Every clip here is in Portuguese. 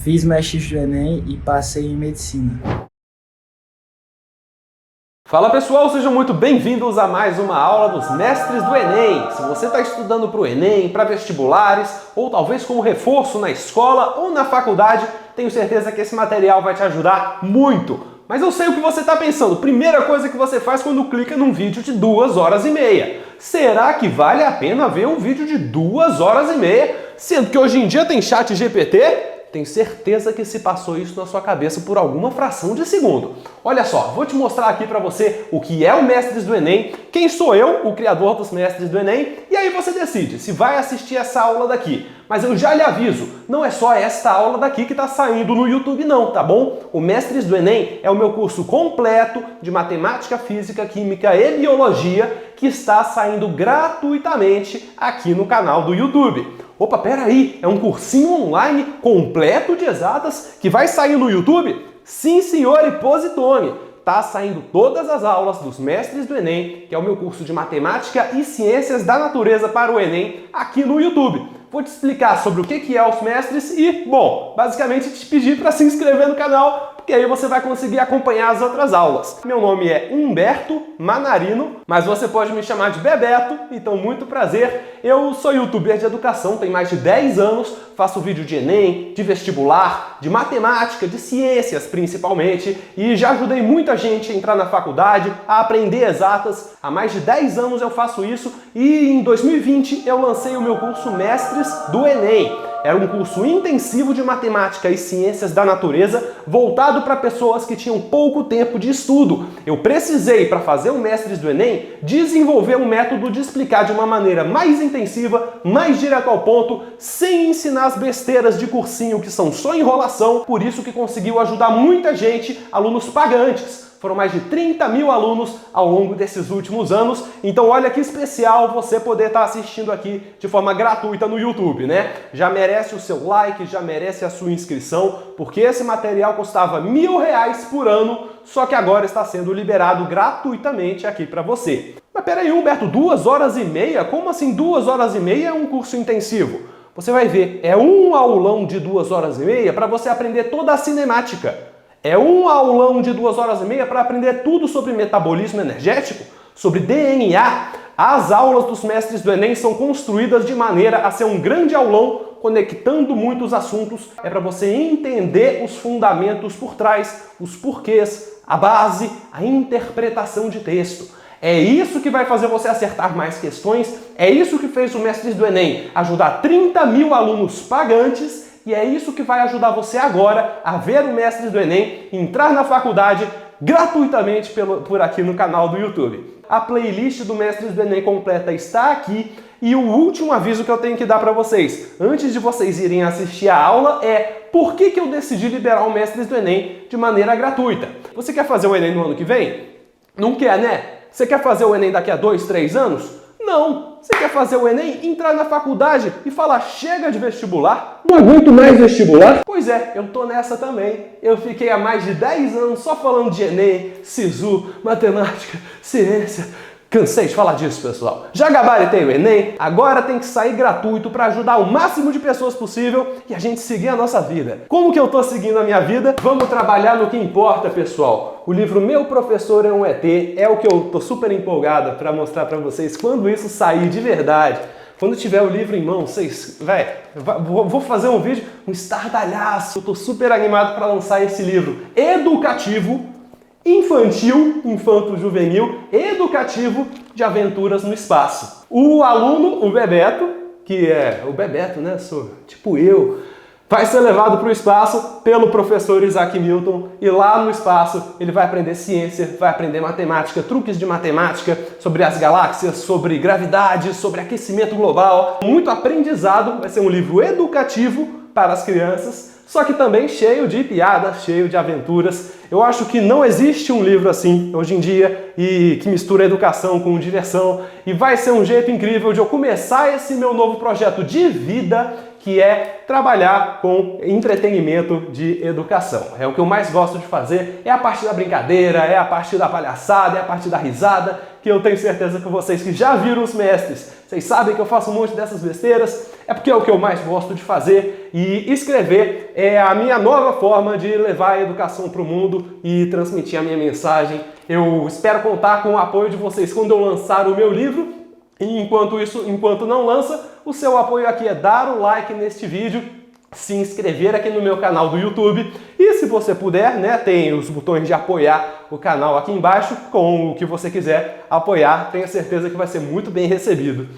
Fiz Mestres do Enem e passei em Medicina. Fala pessoal, sejam muito bem-vindos a mais uma aula dos Mestres do Enem. Se você está estudando para o Enem, para vestibulares, ou talvez como reforço na escola ou na faculdade, tenho certeza que esse material vai te ajudar muito. Mas eu sei o que você está pensando. Primeira coisa que você faz quando clica num vídeo de 2 horas e meia. Será que vale a pena ver um vídeo de 2 horas e meia? Sendo que hoje em dia tem chat GPT? Tenho certeza que se passou isso na sua cabeça por alguma fração de segundo. Olha só, vou te mostrar aqui para você o que é o Mestres do Enem, quem sou eu, o criador dos Mestres do Enem, e aí você decide se vai assistir essa aula daqui. Mas eu já lhe aviso, não é só esta aula daqui que está saindo no YouTube não, tá bom? O Mestres do Enem é o meu curso completo de Matemática, Física, Química e Biologia que está saindo gratuitamente aqui no canal do YouTube. Opa, peraí, é um cursinho online completo de exatas que vai sair no YouTube? Sim, senhor, e positone! Tá saindo todas as aulas dos Mestres do Enem, que é o meu curso de Matemática e Ciências da Natureza para o Enem, aqui no YouTube. Vou te explicar sobre o que é os mestres e, bom, basicamente te pedir para se inscrever no canal, porque aí você vai conseguir acompanhar as outras aulas. Meu nome é Humberto Manarino, mas você pode me chamar de Bebeto, então muito prazer. Eu sou youtuber de educação, tenho mais de 10 anos, faço vídeo de Enem, de vestibular, de matemática, de ciências principalmente, e já ajudei muita gente a entrar na faculdade, a aprender exatas. Há mais de 10 anos eu faço isso e em 2020 eu lancei o meu curso Mestres do Enem. Era um curso intensivo de matemática e ciências da natureza voltado para pessoas que tinham pouco tempo de estudo. Eu precisei, para fazer o Mestres do Enem, desenvolver um método de explicar de uma maneira mais intensiva, mais direto ao ponto, sem ensinar as besteiras de cursinho que são só enrolação, por isso que conseguiu ajudar muita gente, alunos pagantes. Foram mais de 30 mil alunos ao longo desses últimos anos. Então olha que especial você poder estar assistindo aqui de forma gratuita no YouTube, né? Já merece o seu like, já merece a sua inscrição, porque esse material custava R$1.000 por ano, só que agora está sendo liberado gratuitamente aqui para você. Mas peraí, Humberto, 2 horas e meia? Como assim 2 horas e meia é um curso intensivo? Você vai ver, é um aulão de 2 horas e meia para você aprender toda a cinemática. É um aulão de 2 horas e meia para aprender tudo sobre metabolismo energético, sobre DNA. As aulas dos Mestres do Enem são construídas de maneira a ser um grande aulão, conectando muitos assuntos. É para você entender os fundamentos por trás, os porquês, a base, a interpretação de texto. É isso que vai fazer você acertar mais questões, é isso que fez o Mestres do Enem ajudar 30 mil alunos pagantes. E é isso que vai ajudar você agora a ver o Mestres do Enem, entrar na faculdade gratuitamente por aqui no canal do YouTube. A playlist do Mestres do Enem completa está aqui e o último aviso que eu tenho que dar para vocês, antes de vocês irem assistir a aula, é por que eu decidi liberar o Mestres do Enem de maneira gratuita. Você quer fazer o Enem no ano que vem? Não quer, né? Você quer fazer o Enem daqui a 2, 3 anos? Não! Você quer fazer o Enem, entrar na faculdade e falar chega de vestibular? Não aguento mais vestibular? Pois é, eu tô nessa também. Eu fiquei há mais de 10 anos só falando de Enem, SISU, matemática, ciência. Cansei de falar disso, pessoal. Já gabaritei o Enem, agora tem que sair gratuito para ajudar o máximo de pessoas possível e a gente seguir a nossa vida. Como que eu tô seguindo a minha vida? Vamos trabalhar no que importa, pessoal. O livro Meu Professor é um ET é o que eu tô super empolgado para mostrar para vocês quando isso sair de verdade. Quando tiver o livro em mão, vocês, vou fazer um vídeo, um estardalhaço. Eu tô super animado para lançar esse livro educativo, infantil, infanto-juvenil, educativo de aventuras no espaço. O aluno, o Bebeto, que é o Bebeto, né? Sou tipo eu, vai ser levado para o espaço pelo professor Isaac Newton e lá no espaço ele vai aprender ciência, vai aprender matemática, truques de matemática, sobre as galáxias, sobre gravidade, sobre aquecimento global. Muito aprendizado, vai ser um livro educativo para as crianças, só que também cheio de piadas, cheio de aventuras. Eu acho que não existe um livro assim hoje em dia e que mistura educação com diversão e vai ser um jeito incrível de eu começar esse meu novo projeto de vida, que é trabalhar com entretenimento de educação. É o que eu mais gosto de fazer, é a parte da brincadeira, é a parte da palhaçada, é a parte da risada, que eu tenho certeza que vocês que já viram os mestres, vocês sabem que eu faço um monte dessas besteiras, é porque é o que eu mais gosto de fazer E escrever é a minha nova forma de levar a educação para o mundo e transmitir a minha mensagem. Eu espero contar com o apoio de vocês quando eu lançar o meu livro. E enquanto não lança, o seu apoio aqui é dar o like neste vídeo, se inscrever aqui no meu canal do YouTube e, se você puder, né, tem os botões de apoiar o canal aqui embaixo, com o que você quiser apoiar, tenha certeza que vai ser muito bem recebido.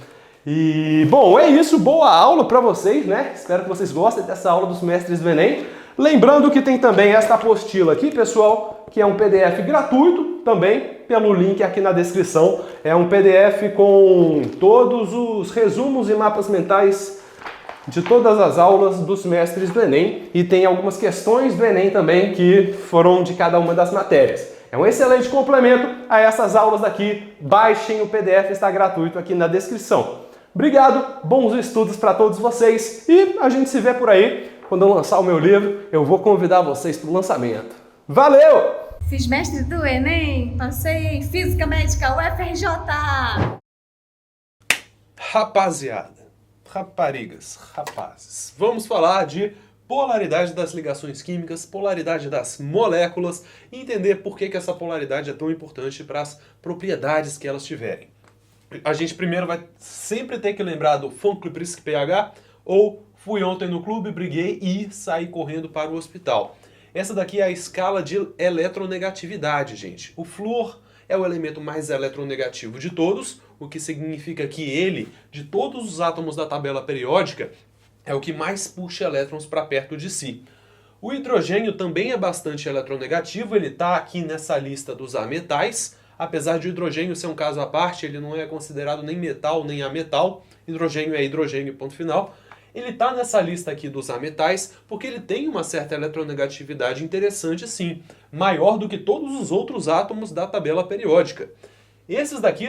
E, bom, é isso, boa aula para vocês, né? Espero que vocês gostem dessa aula dos mestres do Enem. Lembrando que tem também esta apostila aqui, pessoal, que é um PDF gratuito também, pelo link aqui na descrição. É um PDF com todos os resumos e mapas mentais de todas as aulas dos mestres do Enem e tem algumas questões do Enem também que foram de cada uma das matérias. É um excelente complemento a essas aulas aqui. Baixem o PDF, está gratuito aqui na descrição. Obrigado, bons estudos para todos vocês e a gente se vê por aí. Quando eu lançar o meu livro, eu vou convidar vocês para o lançamento. Valeu! Fiz mestre do Enem, passei em Física Médica UFRJ. Rapaziada, raparigas, rapazes, vamos falar de polaridade das ligações químicas, polaridade das moléculas e entender por que essa polaridade é tão importante para as propriedades que elas tiverem. A gente primeiro vai sempre ter que lembrar do Funke-Brisk pH ou fui ontem no clube, briguei e saí correndo para o hospital. Essa daqui é a escala de eletronegatividade, gente. O flúor é o elemento mais eletronegativo de todos, o que significa que ele, de todos os átomos da tabela periódica, é o que mais puxa elétrons para perto de si. O hidrogênio também é bastante eletronegativo, ele está aqui nessa lista dos ametais. Apesar de o hidrogênio ser um caso à parte, ele não é considerado nem metal nem ametal. Hidrogênio é hidrogênio, ponto final. Ele está nessa lista aqui dos ametais porque ele tem uma certa eletronegatividade interessante sim, maior do que todos os outros átomos da tabela periódica. Esses daqui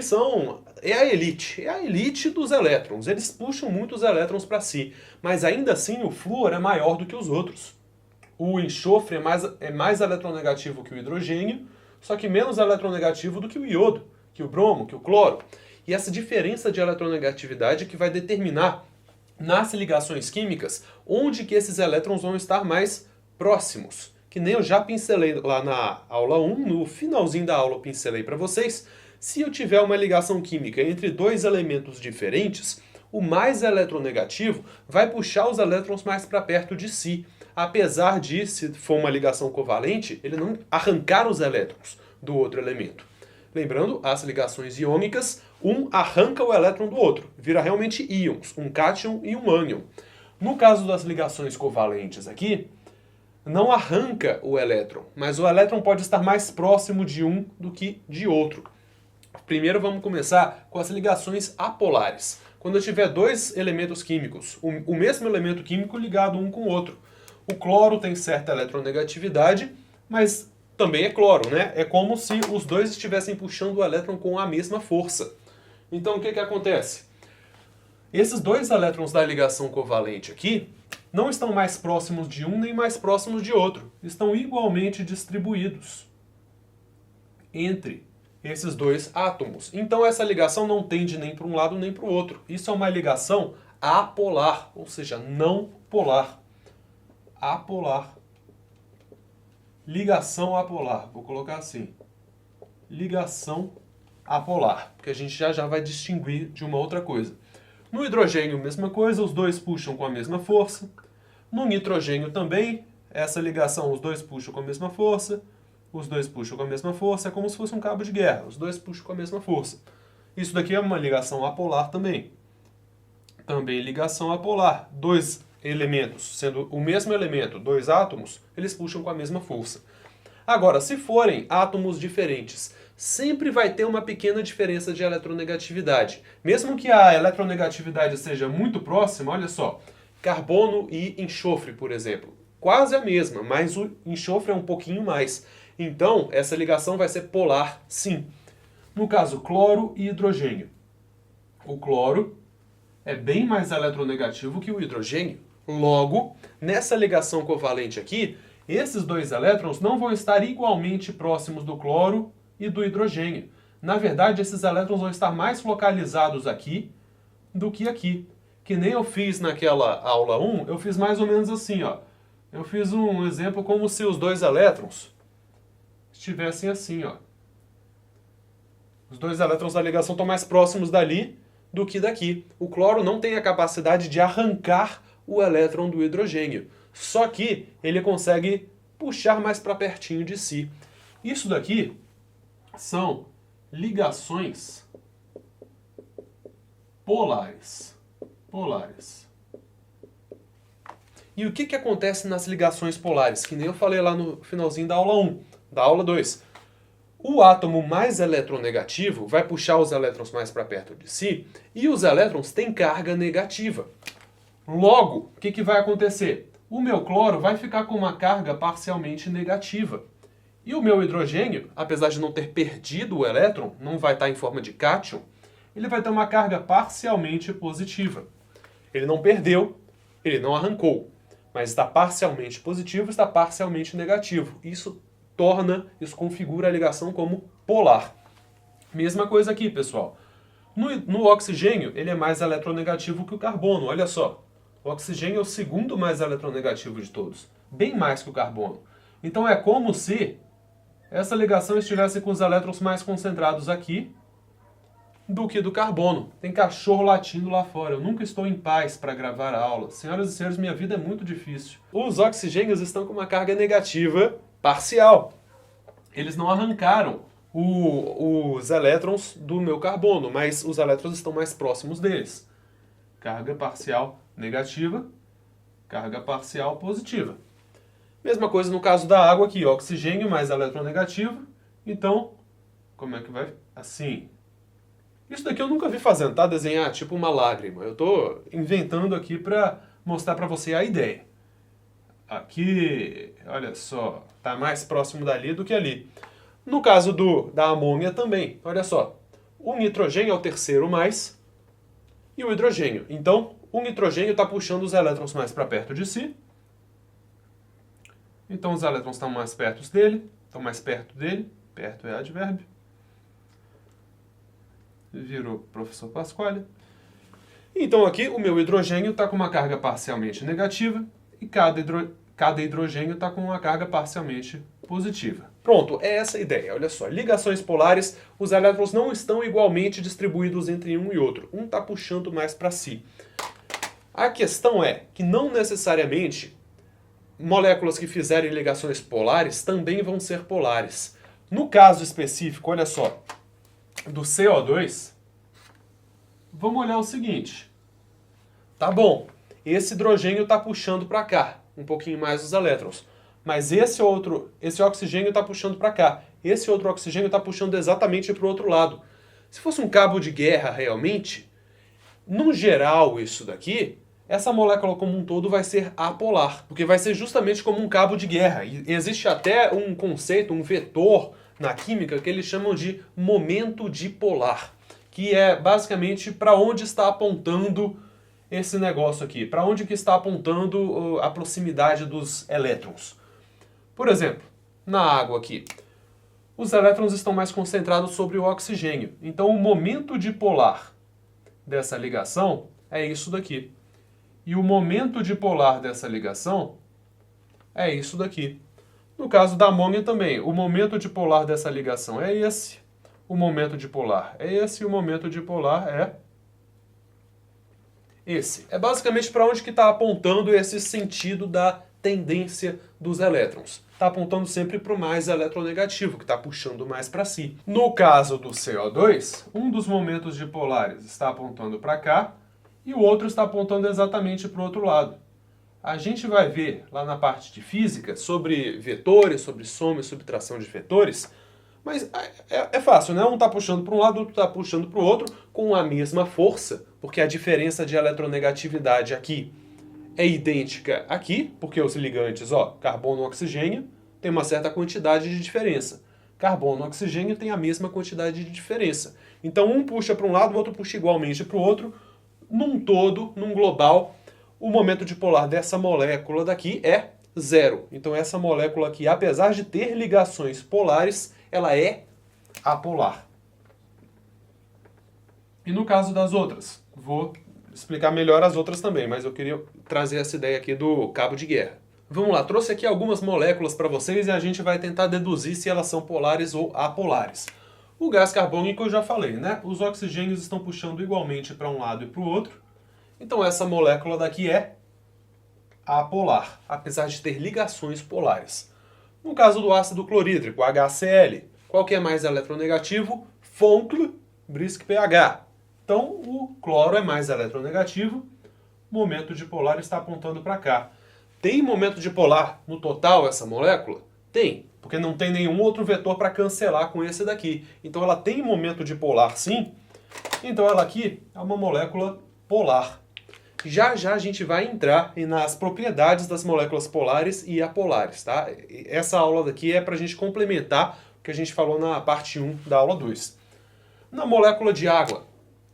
é a elite dos elétrons, eles puxam muitos elétrons para si, mas ainda assim o flúor é maior do que os outros. O enxofre é mais eletronegativo que o hidrogênio, só que menos eletronegativo do que o iodo, que o bromo, que o cloro. E essa diferença de eletronegatividade é que vai determinar nas ligações químicas onde que esses elétrons vão estar mais próximos. Que nem eu já pincelei lá na aula 1, no finalzinho da aula eu pincelei para vocês. Se eu tiver uma ligação química entre dois elementos diferentes, o mais eletronegativo vai puxar os elétrons mais para perto de si. Apesar de, se for uma ligação covalente, ele não arrancar os elétrons do outro elemento. Lembrando, as ligações iônicas, um arranca o elétron do outro, vira realmente íons, um cátion e um ânion. No caso das ligações covalentes aqui, não arranca o elétron, mas o elétron pode estar mais próximo de um do que de outro. Primeiro vamos começar com as ligações apolares. Quando eu tiver dois elementos químicos, o mesmo elemento químico ligado um com o outro. O cloro tem certa eletronegatividade, mas também é cloro, né? É como se os dois estivessem puxando o elétron com a mesma força. Então o que acontece? Esses dois elétrons da ligação covalente aqui não estão mais próximos de um nem mais próximos de outro. Estão igualmente distribuídos entre esses dois átomos. Então essa ligação não tende nem para um lado nem para o outro. Isso é uma ligação apolar, ou seja, não polar. Apolar. Ligação apolar. Vou colocar assim. Ligação apolar. Porque a gente já vai distinguir de uma outra coisa. No hidrogênio, mesma coisa. Os dois puxam com a mesma força. No nitrogênio também. Essa ligação, os dois puxam com a mesma força. Os dois puxam com a mesma força. É como se fosse um cabo de guerra. Os dois puxam com a mesma força. Isso daqui é uma ligação apolar também. Também ligação apolar. Dois elementos, sendo o mesmo elemento, dois átomos, eles puxam com a mesma força. Agora, se forem átomos diferentes, sempre vai ter uma pequena diferença de eletronegatividade. Mesmo que a eletronegatividade seja muito próxima, olha só, carbono e enxofre, por exemplo, quase a mesma, mas o enxofre é um pouquinho mais. Então, essa ligação vai ser polar, sim. No caso, cloro e hidrogênio. O cloro é bem mais eletronegativo que o hidrogênio. Logo, nessa ligação covalente aqui, esses dois elétrons não vão estar igualmente próximos do cloro e do hidrogênio. Na verdade, esses elétrons vão estar mais localizados aqui do que aqui. que nem eu fiz naquela aula 1, eu fiz mais ou menos assim, ó. Eu fiz um exemplo como se os dois elétrons estivessem assim, ó. Os dois elétrons da ligação estão mais próximos dali do que daqui. O cloro não tem a capacidade de arrancar o elétron do hidrogênio. Só que ele consegue puxar mais para pertinho de si. Isso daqui são ligações polares. E o que acontece nas ligações polares? Que nem eu falei lá no finalzinho da aula 1, da aula 2. O átomo mais eletronegativo vai puxar os elétrons mais para perto de si e os elétrons têm carga negativa. Logo, o que vai acontecer? O meu cloro vai ficar com uma carga parcialmente negativa. E o meu hidrogênio, apesar de não ter perdido o elétron, não vai estar em forma de cátion, ele vai ter uma carga parcialmente positiva. Ele não perdeu, ele não arrancou, mas está parcialmente positivo, está parcialmente negativo. Isso configura a ligação como polar. Mesma coisa aqui, pessoal. No oxigênio, ele é mais eletronegativo que o carbono, olha só. O oxigênio é o segundo mais eletronegativo de todos, bem mais que o carbono. Então é como se essa ligação estivesse com os elétrons mais concentrados aqui do que do carbono. Tem cachorro latindo lá fora. Eu nunca estou em paz para gravar a aula. Senhoras e senhores, minha vida é muito difícil. Os oxigênios estão com uma carga negativa parcial. Eles não arrancaram os elétrons do meu carbono, mas os elétrons estão mais próximos deles. Carga parcial negativa, carga parcial positiva. Mesma coisa no caso da água aqui, oxigênio mais eletronegativo. Então, como é que vai? Assim. Isso daqui eu nunca vi fazendo, tá? Desenhar tipo uma lágrima. Eu tô inventando aqui para mostrar para você a ideia. Aqui, olha só, tá mais próximo dali do que ali. No caso da amônia também, olha só. O nitrogênio é o terceiro mais e o hidrogênio. Então, o nitrogênio está puxando os elétrons mais para perto de si. Então, os elétrons estão mais perto dele. Perto é advérbio. Virou professor Pasquale. Então aqui o meu hidrogênio está com uma carga parcialmente negativa e cada hidrogênio está com uma carga parcialmente positiva. Pronto, é essa a ideia. Olha só, ligações polares, os elétrons não estão igualmente distribuídos entre um e outro. Um está puxando mais para si. A questão é que não necessariamente moléculas que fizerem ligações polares também vão ser polares. No caso específico, olha só, do CO2, vamos olhar o seguinte. Tá bom, esse hidrogênio está puxando para cá, um pouquinho mais os elétrons. Mas esse oxigênio está puxando para cá. Esse outro oxigênio está puxando exatamente para o outro lado. Se fosse um cabo de guerra realmente, no geral isso daqui, essa molécula como um todo vai ser apolar. Porque vai ser justamente como um cabo de guerra. E existe até um conceito, um vetor na química que eles chamam de momento dipolar, que é basicamente para onde está apontando esse negócio aqui, para onde que está apontando a proximidade dos elétrons. Por exemplo, na água aqui, os elétrons estão mais concentrados sobre o oxigênio, então o momento dipolar dessa ligação é isso daqui. E o momento dipolar dessa ligação é isso daqui. No caso da amônia também, o momento dipolar dessa ligação é esse, o momento dipolar é esse e o momento dipolar é esse. É basicamente para onde que está apontando esse sentido da tendência dos elétrons. Está apontando sempre para o mais eletronegativo, que está puxando mais para si. No caso do CO2, um dos momentos dipolares está apontando para cá e o outro está apontando exatamente para o outro lado. A gente vai ver lá na parte de física sobre vetores, sobre soma e subtração de vetores, mas é fácil, né? Um está puxando para um lado, outro está puxando para o outro com a mesma força, porque a diferença de eletronegatividade aqui é idêntica aqui, porque os ligantes, ó, carbono e oxigênio, tem uma certa quantidade de diferença. Carbono e oxigênio tem a mesma quantidade de diferença. Então um puxa para um lado, o outro puxa igualmente para o outro, num todo, num global. O momento dipolar dessa molécula daqui é zero. Então essa molécula aqui, apesar de ter ligações polares, ela é apolar. E no caso das outras, vou explicar melhor as outras também, mas eu queria trazer essa ideia aqui do cabo de guerra. Vamos lá, trouxe aqui algumas moléculas para vocês e a gente vai tentar deduzir se elas são polares ou apolares. O gás carbônico eu já falei, né? Os oxigênios estão puxando igualmente para um lado e para o outro. Então essa molécula daqui é apolar, apesar de ter ligações polares. No caso do ácido clorídrico, HCl, qual que é mais eletronegativo? Foncl, Brisk pH. Então o cloro é mais eletronegativo, o momento dipolar está apontando para cá. Tem momento dipolar no total essa molécula? Tem, porque não tem nenhum outro vetor para cancelar com esse daqui. Então ela tem momento dipolar sim, então ela aqui é uma molécula polar. Já já a gente vai entrar nas propriedades das moléculas polares e apolares, tá? Essa aula daqui é para a gente complementar o que a gente falou na parte 1 da aula 2. Na molécula de água,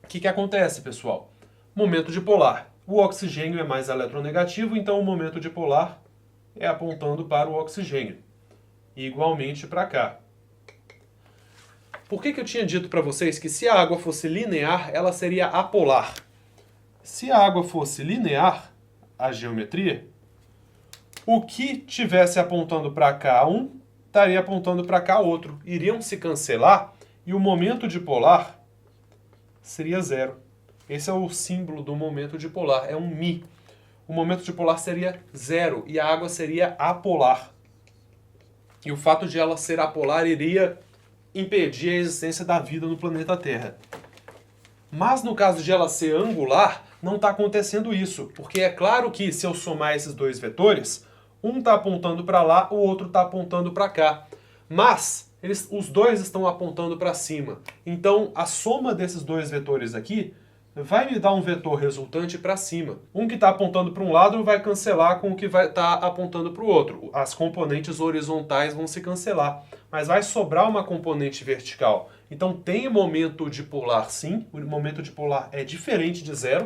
o que acontece, pessoal? Momento dipolar. O oxigênio é mais eletronegativo, então o momento dipolar é apontando para o oxigênio. E igualmente para cá. Por que eu tinha dito para vocês que se a água fosse linear, ela seria apolar? Se a água fosse linear, a geometria, o que tivesse apontando para cá um, estaria apontando para cá outro. Iriam se cancelar e o momento dipolar seria zero. Esse é o símbolo do momento dipolar, é um Mi. O momento dipolar seria zero e a água seria apolar. E o fato de ela ser apolar iria impedir a existência da vida no planeta Terra. Mas no caso de ela ser angular, não está acontecendo isso, porque é claro que se eu somar esses dois vetores, um está apontando para lá, o outro está apontando para cá. Mas os dois estão apontando para cima. Então a soma desses dois vetores aqui vai me dar um vetor resultante para cima. Um que está apontando para um lado vai cancelar com o que vai estar apontando para o outro. As componentes horizontais vão se cancelar, mas vai sobrar uma componente vertical. Então tem momento dipolar sim, o momento dipolar é diferente de zero.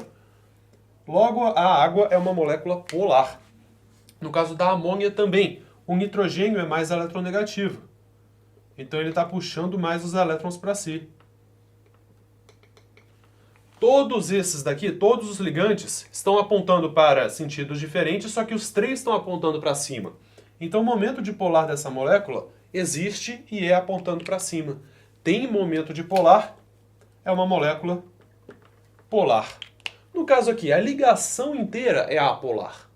Logo, a água é uma molécula polar. No caso da amônia também, o nitrogênio é mais eletronegativo. Então ele está puxando mais os elétrons para si. Todos esses daqui, todos os ligantes, estão apontando para sentidos diferentes, só que os três estão apontando para cima. Então o momento dipolar dessa molécula existe e é apontando para cima. Tem momento dipolar, é uma molécula polar. No caso aqui, a ligação inteira é apolar.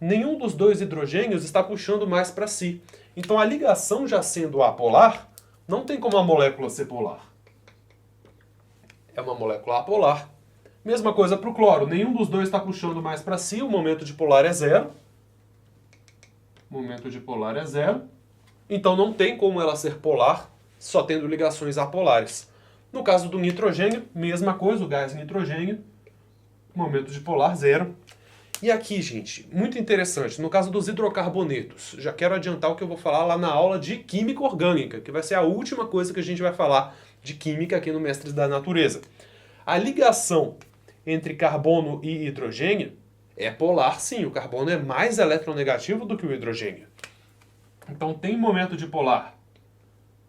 Nenhum dos dois hidrogênios está puxando mais para si. Então a ligação já sendo apolar, não tem como a molécula ser polar. É uma molécula apolar. Mesma coisa para o cloro. Nenhum dos dois está puxando mais para si. O momento dipolar é zero. Momento dipolar é zero. Então não tem como ela ser polar, só tendo ligações apolares. No caso do nitrogênio, mesma coisa, o gás nitrogênio. Momento dipolar zero. E aqui, gente, muito interessante, no caso dos hidrocarbonetos, já quero adiantar o que eu vou falar lá na aula de Química Orgânica, que vai ser a última coisa que a gente vai falar de Química aqui no Mestres da Natureza. A ligação entre carbono e hidrogênio é polar, sim, o carbono é mais eletronegativo do que o hidrogênio. Então tem momento dipolar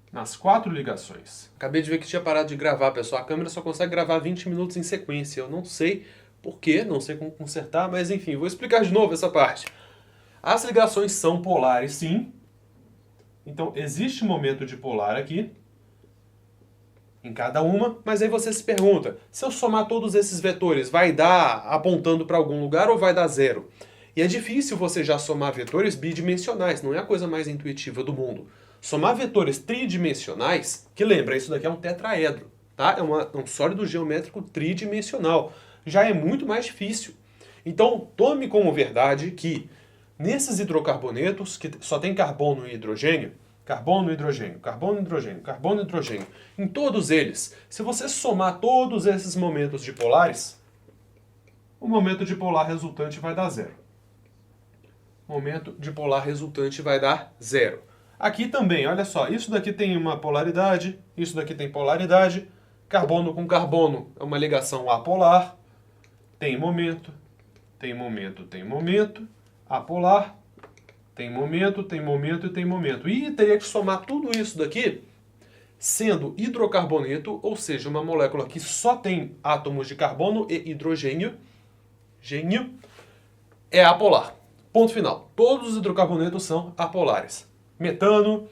nas 4 ligações. Acabei de ver que tinha parado de gravar, pessoal, a câmera só consegue gravar 20 minutos em sequência, eu não sei por quê, não sei como consertar, mas enfim, vou explicar de novo essa parte. As ligações são polares, sim. Então, existe momento dipolar aqui, em cada uma, mas aí você se pergunta, se eu somar todos esses vetores, vai dar apontando para algum lugar ou vai dar zero? E é difícil você já somar vetores bidimensionais, não é a coisa mais intuitiva do mundo. Somar vetores tridimensionais, que lembra, isso daqui é um tetraedro, tá? É um sólido geométrico tridimensional. Já é muito mais difícil. Então, tome como verdade que nesses hidrocarbonetos, que só tem carbono e hidrogênio, carbono, hidrogênio, carbono, hidrogênio, carbono, hidrogênio, em todos eles, se você somar todos esses momentos dipolares, o momento dipolar resultante vai dar zero. Momento dipolar resultante vai dar zero. Aqui também, olha só, isso daqui tem uma polaridade, isso daqui tem polaridade, carbono com carbono é uma ligação apolar, tem momento, tem momento, tem momento, apolar, tem momento, tem momento e tem momento. E teria que somar tudo isso daqui, sendo hidrocarboneto, ou seja, uma molécula que só tem átomos de carbono e hidrogênio, hidrogênio é apolar. Ponto final. Todos os hidrocarbonetos são apolares. Metano,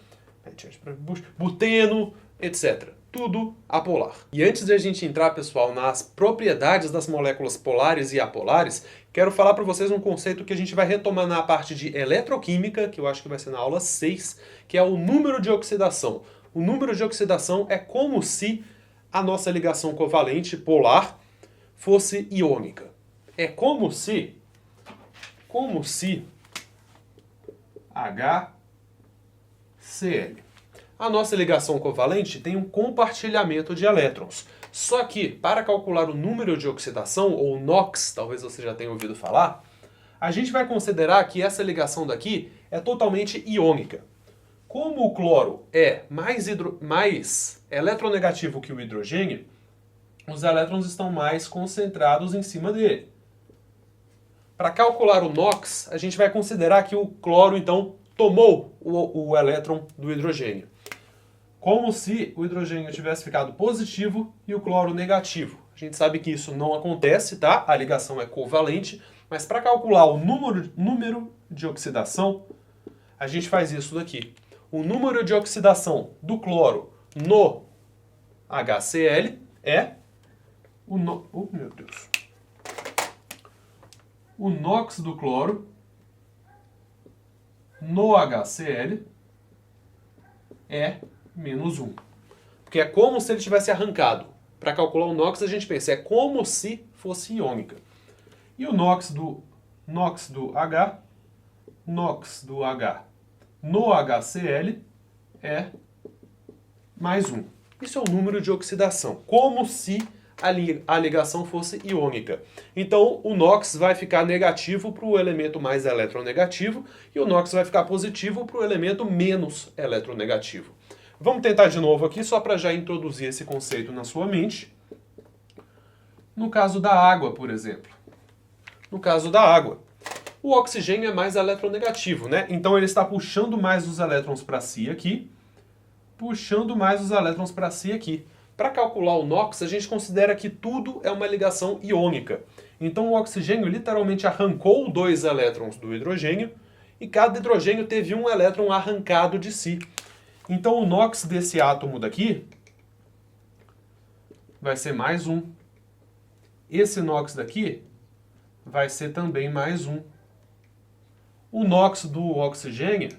buteno, etc. Tudo apolar. E antes de a gente entrar, pessoal, nas propriedades das moléculas polares e apolares, quero falar para vocês um conceito que a gente vai retomar na parte de eletroquímica, que eu acho que vai ser na aula 6, que é o número de oxidação. O número de oxidação é como se a nossa ligação covalente polar fosse iônica. É como se HCl. A nossa ligação covalente tem um compartilhamento de elétrons. Só que, para calcular o número de oxidação, ou NOx, talvez você já tenha ouvido falar, a gente vai considerar que essa ligação daqui é totalmente iônica. Como o cloro é mais eletronegativo que o hidrogênio, os elétrons estão mais concentrados em cima dele. Para calcular o NOx, a gente vai considerar que o cloro, então, tomou o elétron do hidrogênio. Como se o hidrogênio tivesse ficado positivo e o cloro negativo. A gente sabe que isso não acontece, tá? A ligação é covalente, mas para calcular o número de oxidação, a gente faz isso daqui. O número de oxidação do cloro no HCl é o NOx do cloro no HCl é menos 1. Porque é como se ele tivesse arrancado. Para calcular o NOx, a gente pensa, é como se fosse iônica. E o NOx do H no HCl é mais 1. Isso é o número de oxidação. Como se a ligação fosse iônica. Então, o NOx vai ficar negativo para o elemento mais eletronegativo e o NOx vai ficar positivo para o elemento menos eletronegativo. Vamos tentar de novo aqui, só para já introduzir esse conceito na sua mente. No caso da água, por exemplo. No caso da água, o oxigênio é mais eletronegativo, né? Então ele está puxando mais os elétrons para si aqui, puxando mais os elétrons para si aqui. Para calcular o NOx, a gente considera que tudo é uma ligação iônica. Então o oxigênio literalmente arrancou 2 elétrons do hidrogênio e cada hidrogênio teve um elétron arrancado de si. Então o NOx desse átomo daqui vai ser mais 1. Esse NOx daqui vai ser também mais 1. O NOx do oxigênio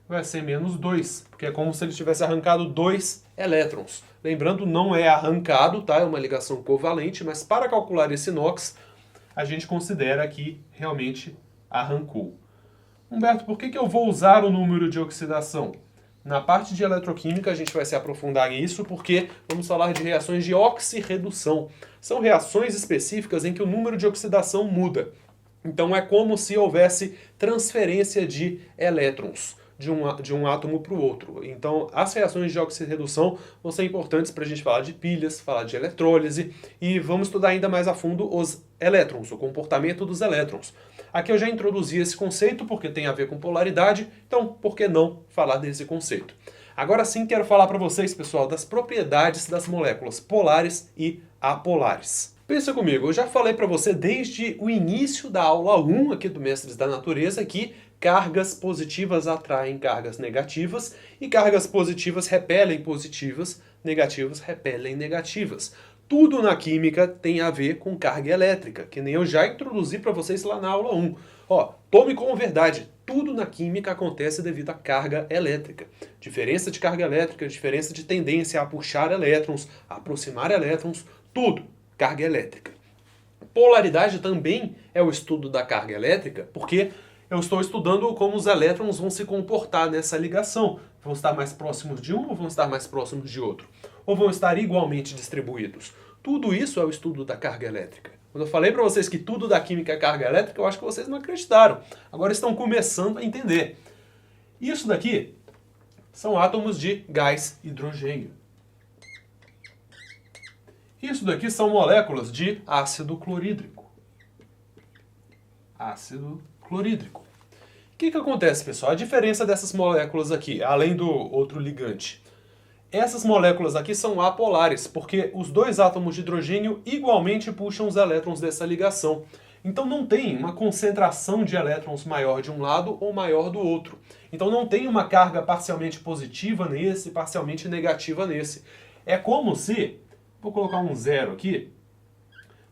vai ser menos 2, porque é como se ele tivesse arrancado 2 elétrons. Lembrando, não é arrancado, tá? É uma ligação covalente, mas para calcular esse NOx, a gente considera que realmente arrancou. Humberto, por que eu vou usar o número de oxidação? Na parte de eletroquímica a gente vai se aprofundar nisso porque vamos falar de reações de oxirredução. São reações específicas em que o número de oxidação muda. Então é como se houvesse transferência de elétrons de um átomo para o outro. Então as reações de oxirredução vão ser importantes para a gente falar de pilhas, falar de eletrólise e vamos estudar ainda mais a fundo os elétrons, o comportamento dos elétrons. Aqui eu já introduzi esse conceito porque tem a ver com polaridade, então por que não falar desse conceito? Agora sim quero falar para vocês, pessoal, das propriedades das moléculas polares e apolares. Pensa comigo, eu já falei para você desde o início da aula 1 aqui do Mestres da Natureza que cargas positivas atraem cargas negativas e cargas positivas repelem positivas, negativas repelem negativas. Tudo na química tem a ver com carga elétrica, que nem eu já introduzi para vocês lá na aula 1. Ó, tome como verdade, tudo na química acontece devido à carga elétrica. Diferença de carga elétrica, diferença de tendência a puxar elétrons, a aproximar elétrons, tudo, carga elétrica. Polaridade também é o estudo da carga elétrica, porque eu estou estudando como os elétrons vão se comportar nessa ligação. Vão estar mais próximos de um ou vão estar mais próximos de outro? Ou vão estar igualmente distribuídos? Tudo isso é o estudo da carga elétrica. Quando eu falei para vocês que tudo da química é carga elétrica, eu acho que vocês não acreditaram. Agora estão começando a entender. Isso daqui são átomos de gás hidrogênio. Isso daqui são moléculas de ácido clorídrico. Ácido clorídrico. O que acontece, pessoal? A diferença dessas moléculas aqui, além do outro ligante, Essas moléculas aqui são apolares, porque os dois átomos de hidrogênio igualmente puxam os elétrons dessa ligação. Então não tem uma concentração de elétrons maior de um lado ou maior do outro. Então não tem uma carga parcialmente positiva nesse, parcialmente negativa nesse. É como se, vou colocar um zero aqui,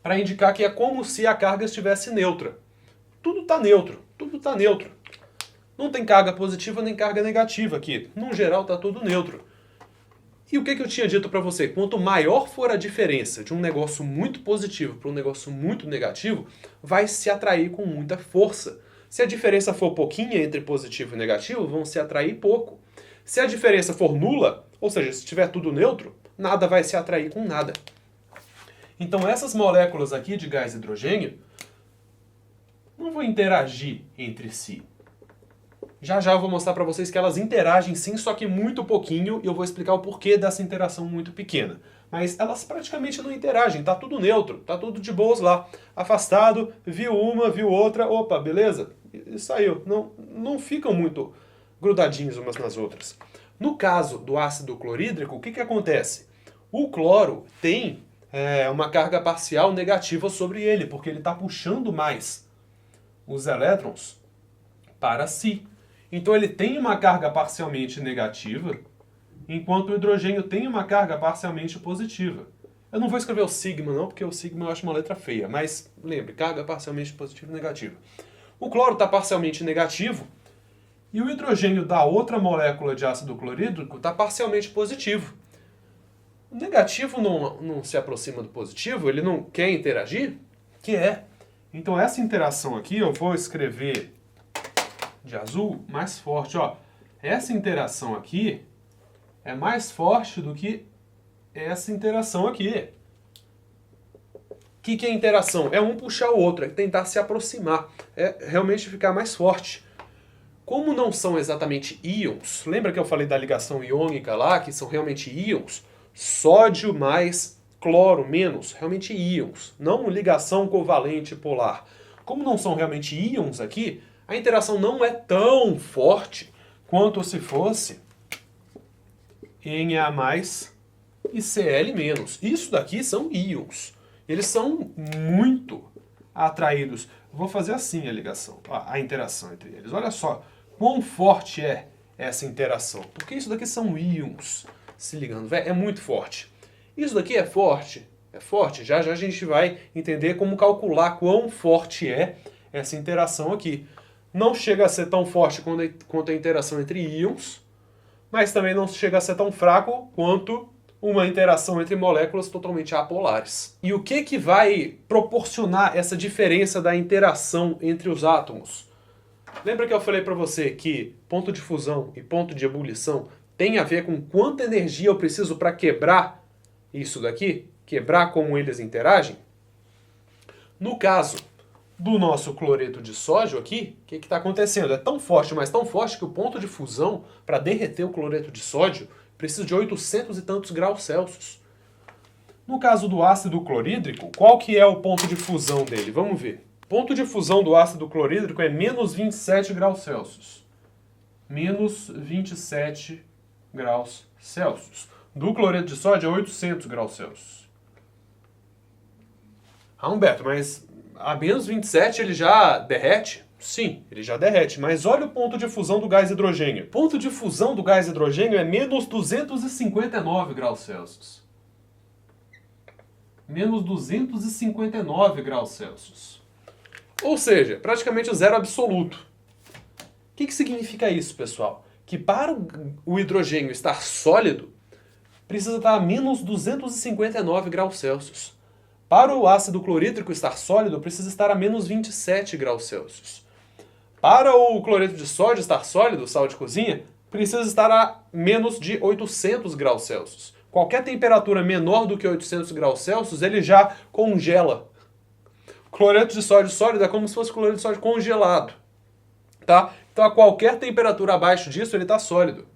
para indicar que é como se a carga estivesse neutra. Tudo está neutro, tudo está neutro. Não tem carga positiva nem carga negativa aqui. No geral está tudo neutro. E o que eu tinha dito para você? Quanto maior for a diferença de um negócio muito positivo para um negócio muito negativo, vai se atrair com muita força. Se a diferença for pouquinha entre positivo e negativo, vão se atrair pouco. Se a diferença for nula, ou seja, se estiver tudo neutro, nada vai se atrair com nada. Então essas moléculas aqui de gás hidrogênio não vão interagir entre si. Já já eu vou mostrar para vocês que elas interagem sim, só que muito pouquinho, e eu vou explicar o porquê dessa interação muito pequena. Mas elas praticamente não interagem, tá tudo neutro, tá tudo de boas lá. Afastado, viu uma, viu outra, opa, beleza? E saiu. Não ficam muito grudadinhos umas nas outras. No caso do ácido clorídrico, o que acontece? O cloro tem uma carga parcial negativa sobre ele, porque ele está puxando mais os elétrons para si. Então ele tem uma carga parcialmente negativa, enquanto o hidrogênio tem uma carga parcialmente positiva. Eu não vou escrever o sigma não, porque o sigma eu acho uma letra feia, mas lembre, carga parcialmente positiva e negativa. O cloro está parcialmente negativo, e o hidrogênio da outra molécula de ácido clorídrico está parcialmente positivo. O negativo não se aproxima do positivo, ele não quer interagir? Quer. Então essa interação aqui eu vou escrever de azul mais forte. Ó. Essa interação aqui é mais forte do que essa interação aqui. O que é interação? É um puxar o outro, é tentar se aproximar, é realmente ficar mais forte. Como não são exatamente íons, lembra que eu falei da ligação iônica lá, que são realmente íons? Sódio mais cloro menos, realmente íons, não ligação covalente polar. Como não são realmente íons aqui, a interação não é tão forte quanto se fosse Na+ e Cl-. Isso daqui são íons. Eles são muito atraídos. Vou fazer assim a ligação, a interação entre eles. Olha só quão forte é essa interação. Porque isso daqui são íons se ligando. É muito forte. Isso daqui é forte. É forte. Já já a gente vai entender como calcular quão forte é essa interação aqui. Não chega a ser tão forte quanto a interação entre íons, mas também não chega a ser tão fraco quanto uma interação entre moléculas totalmente apolares. E o que vai proporcionar essa diferença da interação entre os átomos? Lembra que eu falei para você que ponto de fusão e ponto de ebulição tem a ver com quanta energia eu preciso para quebrar isso daqui? Quebrar como eles interagem? No caso do nosso cloreto de sódio aqui, o que está acontecendo? É tão forte, mas tão forte que o ponto de fusão, para derreter o cloreto de sódio, precisa de 800 e tantos graus Celsius. No caso do ácido clorídrico, qual que é o ponto de fusão dele? Vamos ver. O ponto de fusão do ácido clorídrico é menos 27 graus Celsius. Menos 27 graus Celsius. Do cloreto de sódio é 800 graus Celsius. Ah, Humberto, mas a menos 27 ele já derrete? Sim, ele já derrete, mas olha o ponto de fusão do gás hidrogênio. O ponto de fusão do gás hidrogênio é menos 259 graus Celsius. Menos 259 graus Celsius. Ou seja, praticamente o zero absoluto. O que significa isso, pessoal? Que para o hidrogênio estar sólido, precisa estar a menos 259 graus Celsius. Para o ácido clorídrico estar sólido, precisa estar a menos 27 graus Celsius. Para o cloreto de sódio estar sólido, sal de cozinha, precisa estar a menos de 800 graus Celsius. Qualquer temperatura menor do que 800 graus Celsius, ele já congela. Cloreto de sódio sólido é como se fosse cloreto de sódio congelado. Tá? Então a qualquer temperatura abaixo disso, ele está sólido.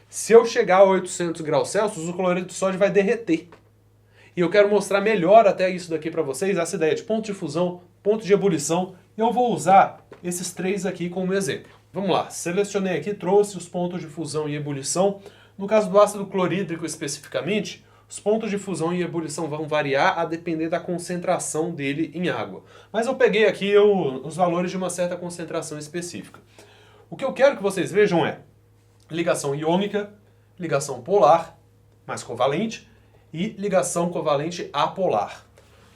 Se eu chegar a 800 graus Celsius, o cloreto de sódio vai derreter. E eu quero mostrar melhor até isso daqui para vocês, essa ideia de ponto de fusão, ponto de ebulição. E eu vou usar esses três aqui como exemplo. Vamos lá, selecionei aqui, trouxe os pontos de fusão e ebulição. No caso do ácido clorídrico especificamente, os pontos de fusão e ebulição vão variar a depender da concentração dele em água. Mas eu peguei aqui os valores de uma certa concentração específica. O que eu quero que vocês vejam é ligação iônica, ligação polar, mais covalente, e ligação covalente apolar.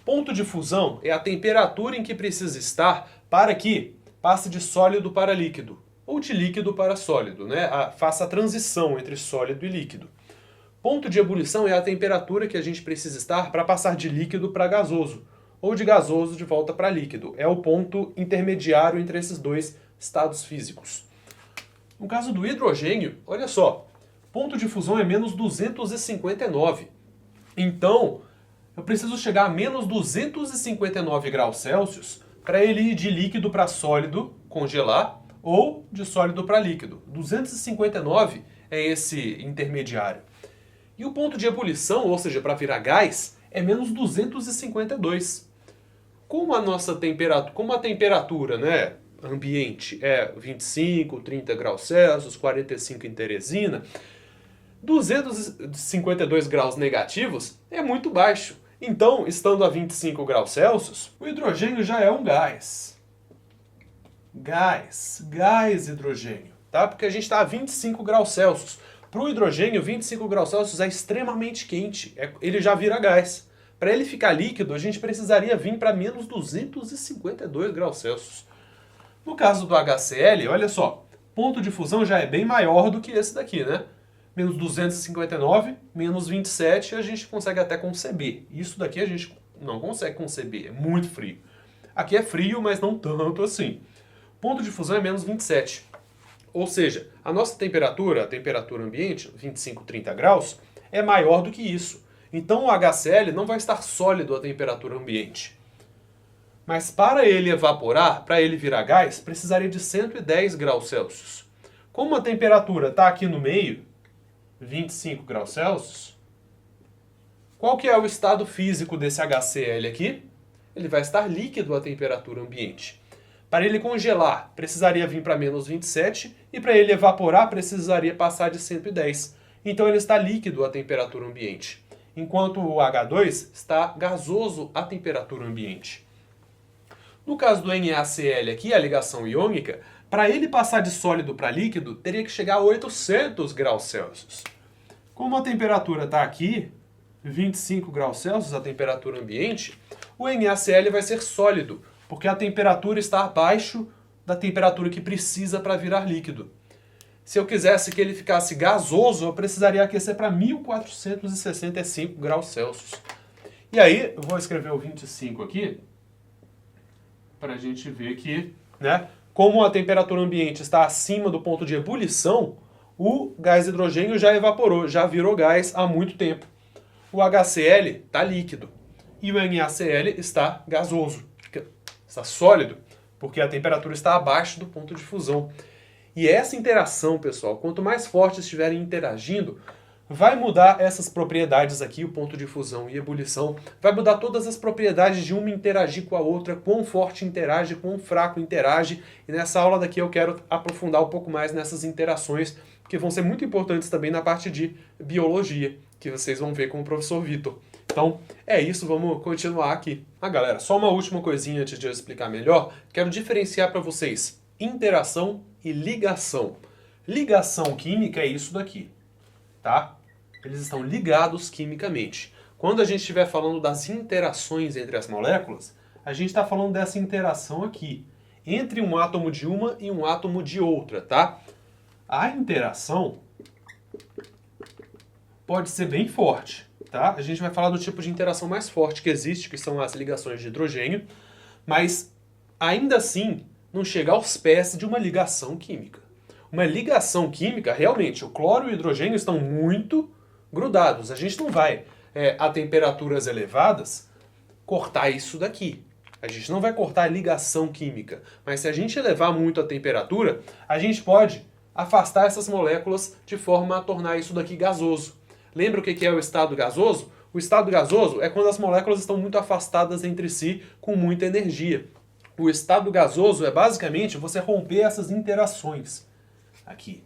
Ponto de fusão é a temperatura em que precisa estar para que passe de sólido para líquido, ou de líquido para sólido, né? Faça a transição entre sólido e líquido. Ponto de ebulição é a temperatura que a gente precisa estar para passar de líquido para gasoso, ou de gasoso de volta para líquido. É o ponto intermediário entre esses dois estados físicos. No caso do hidrogênio, olha só, ponto de fusão é menos 259. Então, eu preciso chegar a menos 259 graus Celsius para ele ir de líquido para sólido, congelar, ou de sólido para líquido. 259 é esse intermediário. E o ponto de ebulição, ou seja, para virar gás, é menos 252. Como a temperatura, né, ambiente é 25, 30 graus Celsius, 45 em Teresina, 252 graus negativos é muito baixo. Então, estando a 25 graus Celsius, o hidrogênio já é um gás. Gás hidrogênio, tá? Porque a gente está a 25 graus Celsius. Para o hidrogênio, 25 graus Celsius é extremamente quente, ele já vira gás. Para ele ficar líquido, a gente precisaria vir para menos 252 graus Celsius. No caso do HCl, olha só, ponto de fusão já é bem maior do que esse daqui, né? Menos 259, menos 27, a gente consegue até conceber. Isso daqui a gente não consegue conceber, é muito frio. Aqui é frio, mas não tanto assim. Ponto de fusão é menos 27. Ou seja, a nossa temperatura, a temperatura ambiente, 25, 30 graus, é maior do que isso. Então o HCl não vai estar sólido à temperatura ambiente. Mas para ele evaporar, para ele virar gás, precisaria de 110 graus Celsius. Como a temperatura está aqui no meio, 25 graus Celsius, qual que é o estado físico desse HCl aqui? Ele vai estar líquido à temperatura ambiente. Para ele congelar, precisaria vir para menos 27 e para ele evaporar, precisaria passar de 110. Então ele está líquido à temperatura ambiente, enquanto o H2 está gasoso à temperatura ambiente. No caso do NaCl aqui, a ligação iônica, para ele passar de sólido para líquido, teria que chegar a 800 graus Celsius. Como a temperatura está aqui, 25 graus Celsius, a temperatura ambiente, o NaCl vai ser sólido, porque a temperatura está abaixo da temperatura que precisa para virar líquido. Se eu quisesse que ele ficasse gasoso, eu precisaria aquecer para 1465 graus Celsius. E aí, eu vou escrever o 25 aqui, para a gente ver que, né, como a temperatura ambiente está acima do ponto de ebulição, o gás hidrogênio já evaporou, já virou gás há muito tempo. O HCl está líquido e o NaCl está gasoso, está sólido, porque a temperatura está abaixo do ponto de fusão. E essa interação, pessoal, quanto mais fortes estiverem interagindo, vai mudar essas propriedades aqui, o ponto de fusão e ebulição, vai mudar todas as propriedades de uma interagir com a outra, quão forte interage, quão fraco interage, e nessa aula daqui eu quero aprofundar um pouco mais nessas interações, que vão ser muito importantes também na parte de biologia, que vocês vão ver com o professor Vitor. Então, é isso, vamos continuar aqui. Galera, só uma última coisinha antes de eu explicar melhor, quero diferenciar para vocês interação e ligação. Ligação química é isso daqui, tá? Eles estão ligados quimicamente. Quando a gente estiver falando das interações entre as moléculas, a gente está falando dessa interação aqui, entre um átomo de uma e um átomo de outra, tá? A interação pode ser bem forte, tá? A gente vai falar do tipo de interação mais forte que existe, que são as ligações de hidrogênio, mas ainda assim não chega aos pés de uma ligação química. Uma ligação química, realmente, o cloro e o hidrogênio estão muito grudados. A gente não vai, a temperaturas elevadas, cortar isso daqui. A gente não vai cortar a ligação química. Mas se a gente elevar muito a temperatura, a gente pode afastar essas moléculas de forma a tornar isso daqui gasoso. Lembra o que é o estado gasoso? O estado gasoso é quando as moléculas estão muito afastadas entre si com muita energia. O estado gasoso é basicamente você romper essas interações aqui.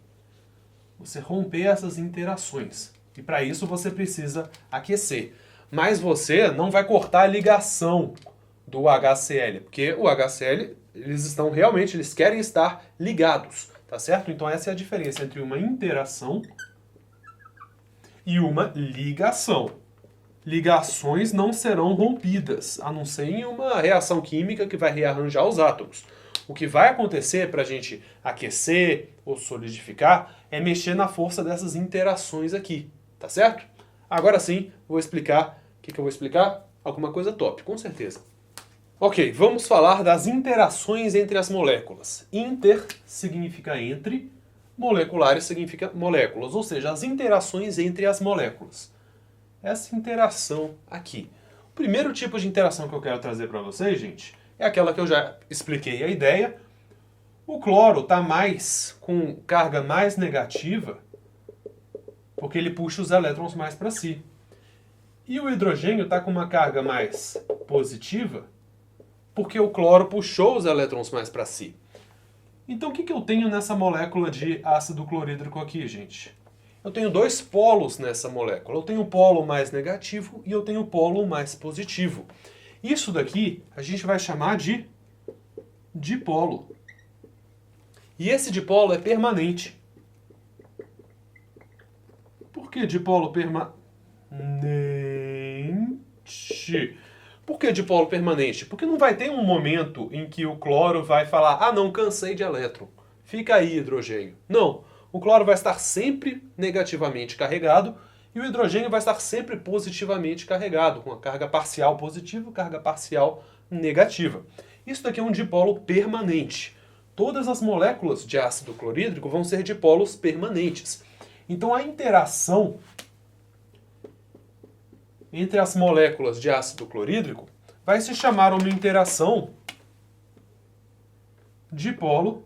você romper essas interações. E para isso você precisa aquecer. Mas você não vai cortar a ligação do HCl, porque o HCl, eles querem estar ligados, tá certo? Então essa é a diferença entre uma interação e uma ligação. Ligações não serão rompidas, a não ser em uma reação química que vai rearranjar os átomos. O que vai acontecer para a gente aquecer ou solidificar é mexer na força dessas interações aqui, tá certo? Agora sim, vou explicar. O que eu vou explicar? Alguma coisa top, com certeza. Ok, vamos falar das interações entre as moléculas. Inter significa entre, moleculares significa moléculas, ou seja, as interações entre as moléculas. Essa interação aqui. O primeiro tipo de interação que eu quero trazer para vocês, gente, é aquela que eu já expliquei a ideia. O cloro está com carga mais negativa, porque ele puxa os elétrons mais para si. E o hidrogênio está com uma carga mais positiva, porque o cloro puxou os elétrons mais para si. Então o que eu tenho nessa molécula de ácido clorídrico aqui, gente? Eu tenho dois polos nessa molécula. Eu tenho o polo mais negativo e eu tenho o polo mais positivo. Isso daqui a gente vai chamar de dipolo. E esse dipolo é permanente. Por que dipolo permanente? Por que dipolo permanente? Porque não vai ter um momento em que o cloro vai falar: ah, não, cansei de elétron, fica aí hidrogênio. Não, o cloro vai estar sempre negativamente carregado e o hidrogênio vai estar sempre positivamente carregado, com a carga parcial positiva e carga parcial negativa. Isso daqui é um dipolo permanente. Todas as moléculas de ácido clorídrico vão ser dipolos permanentes. Então a interação entre as moléculas de ácido clorídrico vai se chamar uma interação dipolo-dipolo.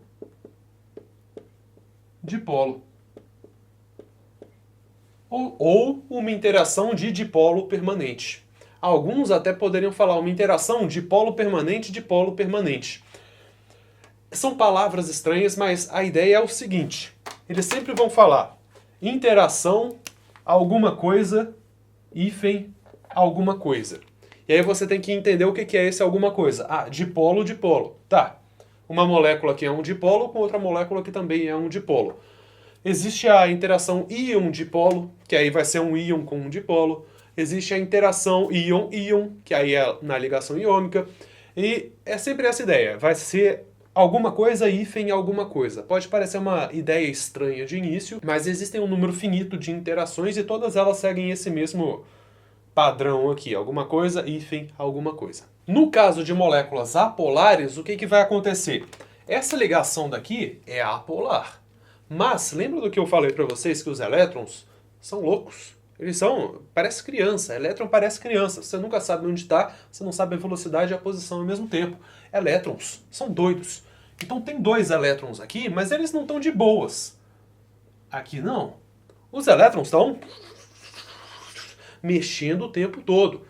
Ou uma interação de dipolo permanente. Alguns até poderiam falar uma interação dipolo permanente-dipolo permanente. São palavras estranhas, mas a ideia é o seguinte. Eles sempre vão falar interação, alguma coisa, hífen, alguma coisa. E aí você tem que entender o que é esse alguma coisa. Ah, dipolo, dipolo. Tá. Uma molécula que é um dipolo com outra molécula que também é um dipolo. Existe a interação íon-dipolo, que aí vai ser um íon com um dipolo. Existe a interação íon-íon, que aí é na ligação iônica. E é sempre essa ideia. Vai ser alguma coisa, hífen, alguma coisa. Pode parecer uma ideia estranha de início, mas existem um número finito de interações e todas elas seguem esse mesmo padrão aqui. Alguma coisa, hífen, alguma coisa. No caso de moléculas apolares, o que vai acontecer? Essa ligação daqui é apolar. Mas, lembra do que eu falei para vocês que os elétrons são loucos? Eles parece criança, elétron parece criança. Você nunca sabe onde está, você não sabe a velocidade e a posição ao mesmo tempo. Elétrons são doidos. Então tem dois elétrons aqui, mas eles não estão de boas. Aqui não. Os elétrons estão mexendo o tempo todo.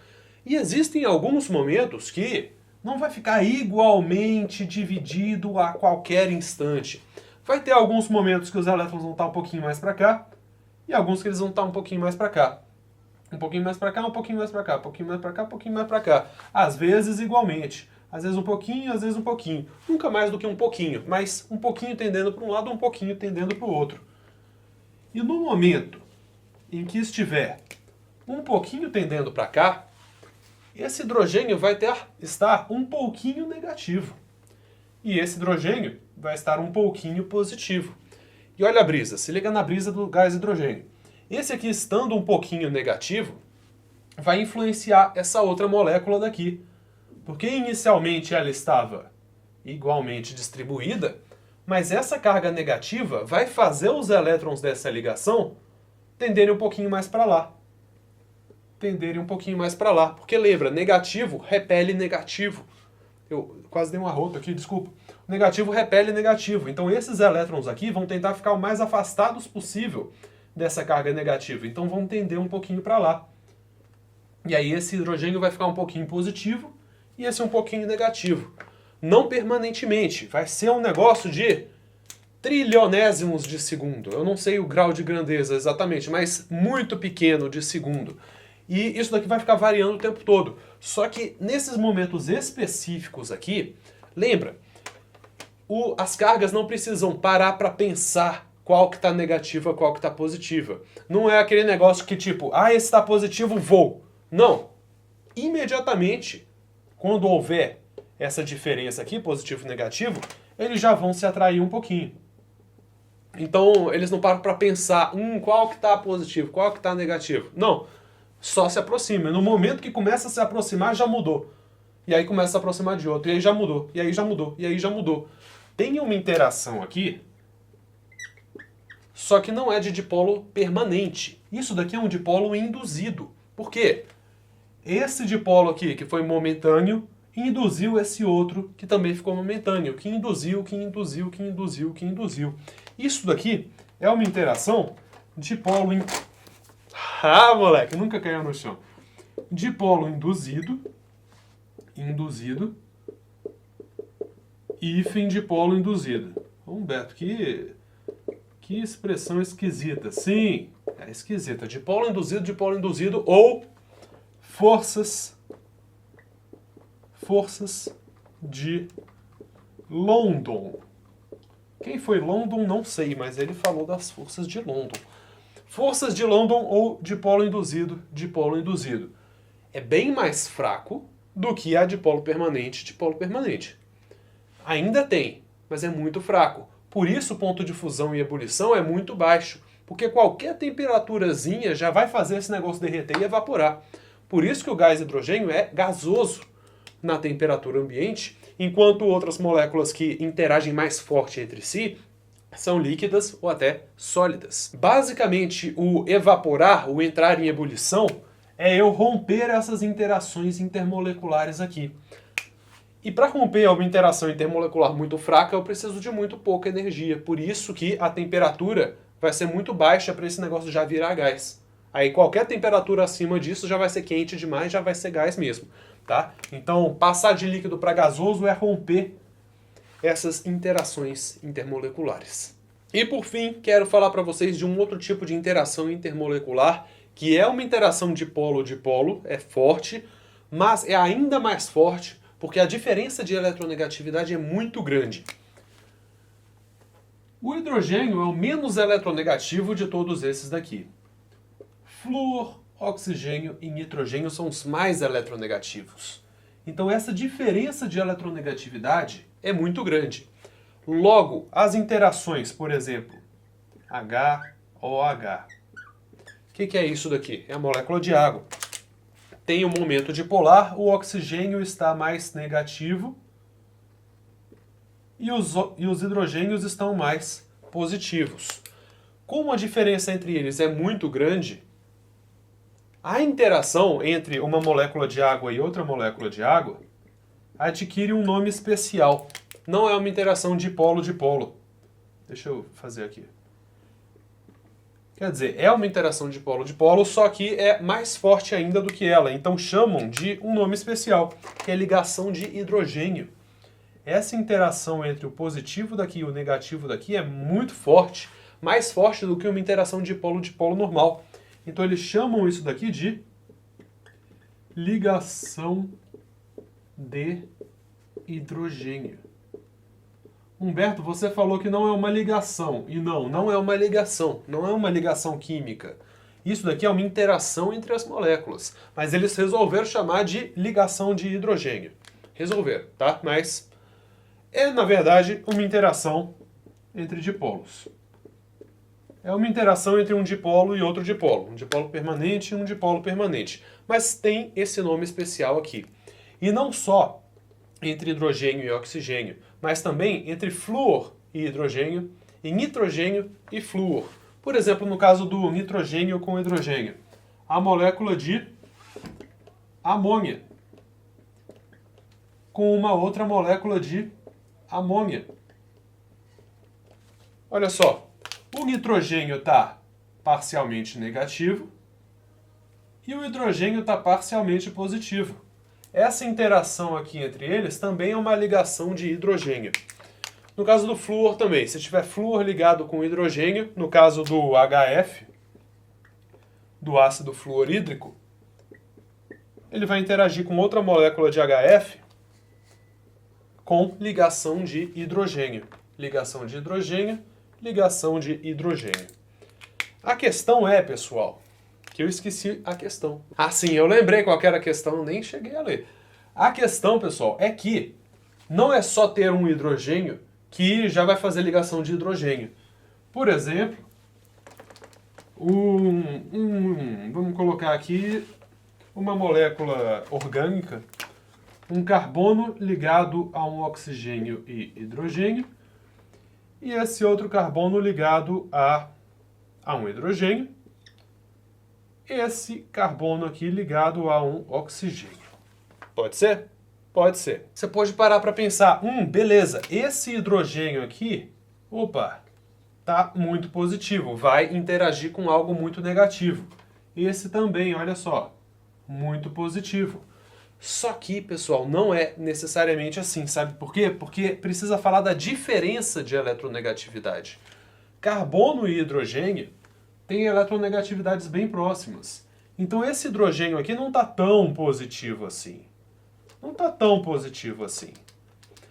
E existem alguns momentos que não vai ficar igualmente dividido a qualquer instante. Vai ter alguns momentos que os elétrons vão estar um pouquinho mais para cá, e alguns que eles vão estar um pouquinho mais para cá. Um pouquinho mais para cá, um pouquinho mais para cá, um pouquinho mais para cá, um pouquinho mais para cá. Às vezes igualmente. Às vezes um pouquinho, às vezes um pouquinho. Nunca mais do que um pouquinho, mas um pouquinho tendendo para um lado, um pouquinho tendendo para o outro. E no momento em que estiver um pouquinho tendendo para cá, esse hidrogênio vai estar um pouquinho negativo. E esse hidrogênio vai estar um pouquinho positivo. E olha a brisa, se liga na brisa do gás hidrogênio. Esse aqui, estando um pouquinho negativo, vai influenciar essa outra molécula daqui. Porque inicialmente ela estava igualmente distribuída, mas essa carga negativa vai fazer os elétrons dessa ligação tenderem um pouquinho mais para lá. Tenderem um pouquinho mais para lá. Porque lembra, negativo repele negativo. Eu quase dei um arroto aqui, desculpa. Negativo repele negativo. Então esses elétrons aqui vão tentar ficar o mais afastados possível dessa carga negativa. Então vão tender um pouquinho para lá. E aí esse hidrogênio vai ficar um pouquinho positivo e esse um pouquinho negativo. Não permanentemente. Vai ser um negócio de trilionésimos de segundo. Eu não sei o grau de grandeza exatamente, mas muito pequeno de segundo. E isso daqui vai ficar variando o tempo todo. Só que nesses momentos específicos aqui, lembra, as cargas não precisam parar para pensar qual que está negativa, qual que está positiva. Não é aquele negócio que tipo, esse está positivo, vou. Não. Imediatamente, quando houver essa diferença aqui, positivo e negativo, eles já vão se atrair um pouquinho. Então, eles não param para pensar, qual que está positivo, qual que está negativo. Não. Só se aproxima. No momento que começa a se aproximar, já mudou. E aí começa a se aproximar de outro. E aí já mudou. E aí já mudou. E aí já mudou. Tem uma interação aqui, só que não é de dipolo permanente. Isso daqui é um dipolo induzido. Por quê? Esse dipolo aqui, que foi momentâneo, induziu esse outro, que também ficou momentâneo. Que induziu, que induziu, que induziu, que induziu. Isso daqui é uma interação dipolo moleque, nunca caiu no chão. Dipolo induzido, hífen dipolo induzido. Humberto, que expressão esquisita. Sim, é esquisita. Dipolo induzido ou forças de London. Quem foi London, não sei, mas ele falou das forças de London. Forças de London ou dipolo induzido. É bem mais fraco do que a dipolo permanente. Ainda tem, mas é muito fraco. Por isso o ponto de fusão e ebulição é muito baixo, porque qualquer temperaturazinha já vai fazer esse negócio derreter e evaporar. Por isso que o gás hidrogênio é gasoso na temperatura ambiente, enquanto outras moléculas que interagem mais forte entre si são líquidas ou até sólidas. Basicamente, o evaporar, o entrar em ebulição, é eu romper essas interações intermoleculares aqui. E para romper uma interação intermolecular muito fraca, eu preciso de muito pouca energia. Por isso que a temperatura vai ser muito baixa para esse negócio já virar gás. Aí qualquer temperatura acima disso já vai ser quente demais, já vai ser gás mesmo. Tá? Então, passar de líquido para gasoso é romper essas interações intermoleculares. E por fim, quero falar para vocês de um outro tipo de interação intermolecular, que é uma interação dipolo-dipolo, é forte, mas é ainda mais forte porque a diferença de eletronegatividade é muito grande. O hidrogênio é o menos eletronegativo de todos esses daqui. Flúor, oxigênio e nitrogênio são os mais eletronegativos. Então essa diferença de eletronegatividade é muito grande. Logo, as interações, por exemplo, HOH. O que é isso daqui? É a molécula de água. Tem um momento dipolar, o oxigênio está mais negativo e os hidrogênios estão mais positivos. Como a diferença entre eles é muito grande, a interação entre uma molécula de água e outra molécula de água adquire um nome especial. Não é uma interação dipolo-dipolo. Deixa eu fazer aqui. Quer dizer, é uma interação dipolo-dipolo, só que é mais forte ainda do que ela. Então chamam de um nome especial, que é ligação de hidrogênio. Essa interação entre o positivo daqui e o negativo daqui é muito forte, mais forte do que uma interação dipolo-dipolo normal. Então eles chamam isso daqui de ligação de hidrogênio. Humberto, você falou que não é uma ligação. E não é uma ligação. Não é uma ligação química. Isso daqui é uma interação entre as moléculas. Mas eles resolveram chamar de ligação de hidrogênio. Resolveram, tá? Mas é, na verdade, uma interação entre dipolos. É uma interação entre um dipolo e outro dipolo. Um dipolo permanente e um dipolo permanente. Mas tem esse nome especial aqui. E não só entre hidrogênio e oxigênio, mas também entre flúor e hidrogênio, e nitrogênio e flúor. Por exemplo, no caso do nitrogênio com hidrogênio, a molécula de amônia com uma outra molécula de amônia. Olha só, o nitrogênio está parcialmente negativo e o hidrogênio está parcialmente positivo. Essa interação aqui entre eles também é uma ligação de hidrogênio. No caso do flúor também, se tiver flúor ligado com hidrogênio, no caso do HF, do ácido fluorídrico, ele vai interagir com outra molécula de HF com ligação de hidrogênio. Ligação de hidrogênio, ligação de hidrogênio. A questão é, pessoal, que eu esqueci a questão. Ah, sim, eu lembrei qual que era a questão, nem cheguei a ler. A questão, pessoal, é que não é só ter um hidrogênio que já vai fazer ligação de hidrogênio. Por exemplo, vamos colocar aqui uma molécula orgânica, um carbono ligado a um oxigênio e hidrogênio, e esse outro carbono ligado a um hidrogênio, esse carbono aqui ligado a um oxigênio. Pode ser? Pode ser. Você pode parar para pensar, beleza, esse hidrogênio aqui, opa, tá muito positivo, vai interagir com algo muito negativo. Esse também, olha só, muito positivo. Só que, pessoal, não é necessariamente assim, sabe por quê? Porque precisa falar da diferença de eletronegatividade. Carbono e hidrogênio têm eletronegatividades bem próximas. Então esse hidrogênio aqui não está tão positivo assim. Não está tão positivo assim.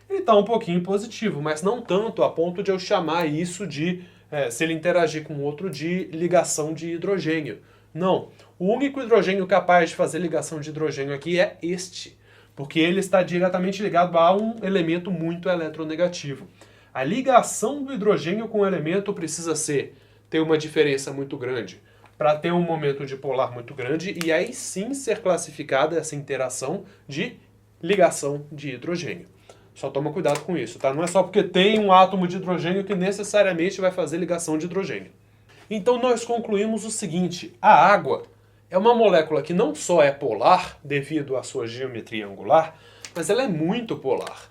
Ele está um pouquinho positivo, mas não tanto a ponto de eu chamar isso de, se ele interagir com outro, de ligação de hidrogênio. Não. O único hidrogênio capaz de fazer ligação de hidrogênio aqui é este, porque ele está diretamente ligado a um elemento muito eletronegativo. A ligação do hidrogênio com o elemento precisa ter uma diferença muito grande, para ter um momento dipolar muito grande, e aí sim ser classificada essa interação de ligação de hidrogênio. Só toma cuidado com isso, tá? Não é só porque tem um átomo de hidrogênio que necessariamente vai fazer ligação de hidrogênio. Então nós concluímos o seguinte: a água é uma molécula que não só é polar, devido à sua geometria angular, mas ela é muito polar.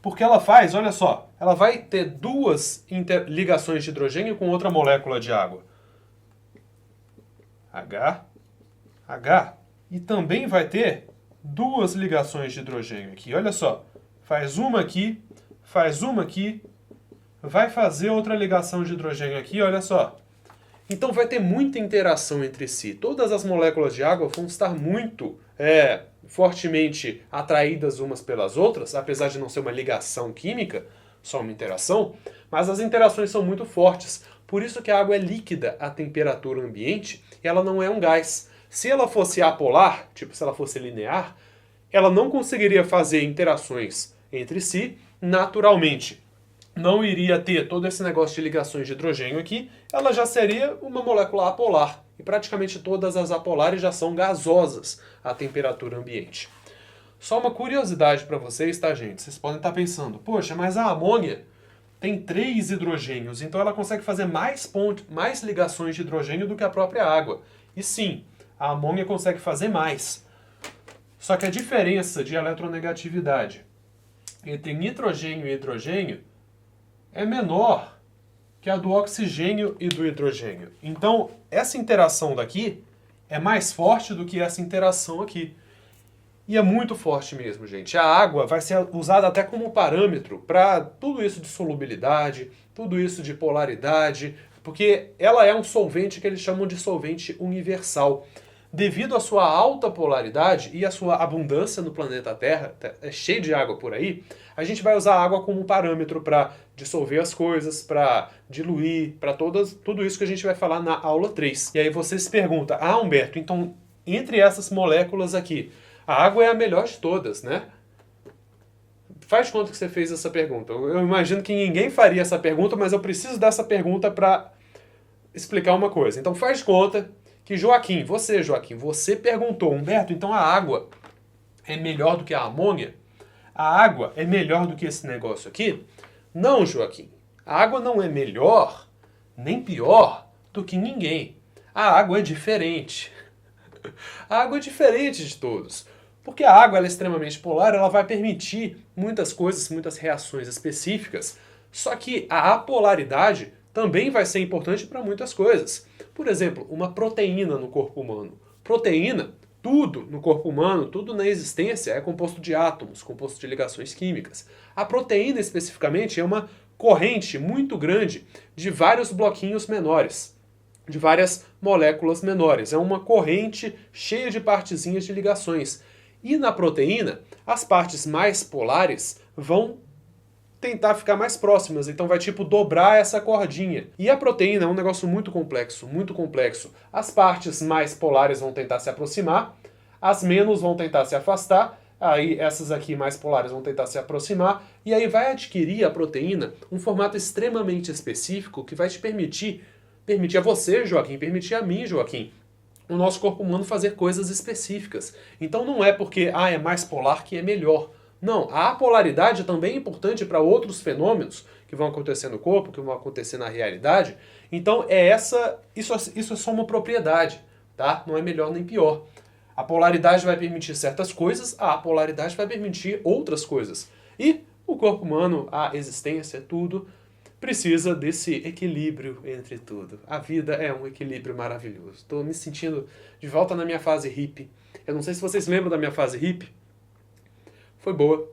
Porque ela faz, olha só, ela vai ter duas ligações de hidrogênio com outra molécula de água. H. E também vai ter duas ligações de hidrogênio aqui. Olha só, faz uma aqui, vai fazer outra ligação de hidrogênio aqui, olha só. Então vai ter muita interação entre si. Todas as moléculas de água vão estar muito fortemente atraídas umas pelas outras, apesar de não ser uma ligação química, só uma interação, mas as interações são muito fortes. Por isso que a água é líquida à temperatura ambiente e ela não é um gás. Se ela fosse apolar, tipo se ela fosse linear, ela não conseguiria fazer interações entre si naturalmente. Não iria ter todo esse negócio de ligações de hidrogênio aqui, ela já seria uma molécula apolar. E praticamente todas as apolares já são gasosas à temperatura ambiente. Só uma curiosidade para vocês, tá, gente? Vocês podem estar pensando, poxa, mas a amônia tem 3 hidrogênios, então ela consegue fazer mais ligações de hidrogênio do que a própria água. E sim, a amônia consegue fazer mais. Só que a diferença de eletronegatividade entre nitrogênio e hidrogênio é menor que a do oxigênio e do hidrogênio. Então, essa interação daqui é mais forte do que essa interação aqui. E é muito forte mesmo, gente. A água vai ser usada até como parâmetro para tudo isso de solubilidade, tudo isso de polaridade, porque ela é um solvente que eles chamam de solvente universal. Devido à sua alta polaridade e à sua abundância no planeta Terra, é cheio de água por aí, a gente vai usar a água como parâmetro para dissolver as coisas, para diluir, para tudo isso que a gente vai falar na aula 3. E aí você se pergunta, Humberto, então entre essas moléculas aqui, a água é a melhor de todas, né? Faz de conta que você fez essa pergunta. Eu imagino que ninguém faria essa pergunta, mas eu preciso dessa pergunta para explicar uma coisa. Então faz de conta que Joaquim, você perguntou, Humberto, então a água é melhor do que a amônia? A água é melhor do que esse negócio aqui? Não, Joaquim. A água não é melhor, nem pior do que ninguém. A água é diferente. A água é diferente de todos. Porque a água ela é extremamente polar, ela vai permitir muitas coisas, muitas reações específicas. Só que a apolaridade também vai ser importante para muitas coisas. Por exemplo, uma proteína no corpo humano. Proteína, tudo no corpo humano, tudo na existência é composto de átomos, composto de ligações químicas. A proteína especificamente é uma corrente muito grande de vários bloquinhos menores, de várias moléculas menores. É uma corrente cheia de partezinhas de ligações. E na proteína, as partes mais polares vão tentar ficar mais próximas, então vai tipo dobrar essa cordinha. E a proteína é um negócio muito complexo, muito complexo. As partes mais polares vão tentar se aproximar, as menos vão tentar se afastar, aí essas aqui mais polares vão tentar se aproximar, e aí vai adquirir a proteína um formato extremamente específico que vai te permitir a você, Joaquim, permitir a mim, Joaquim, o nosso corpo humano fazer coisas específicas. Então não é porque é mais polar que é melhor. Não, a apolaridade também é importante para outros fenômenos que vão acontecer no corpo, que vão acontecer na realidade. Então isso é só uma propriedade, tá? Não é melhor nem pior. A polaridade vai permitir certas coisas, a apolaridade vai permitir outras coisas. E o corpo humano, a existência, tudo, precisa desse equilíbrio entre tudo. A vida é um equilíbrio maravilhoso. Estou me sentindo de volta na minha fase hippie. Eu não sei se vocês lembram da minha fase hippie. Foi boa.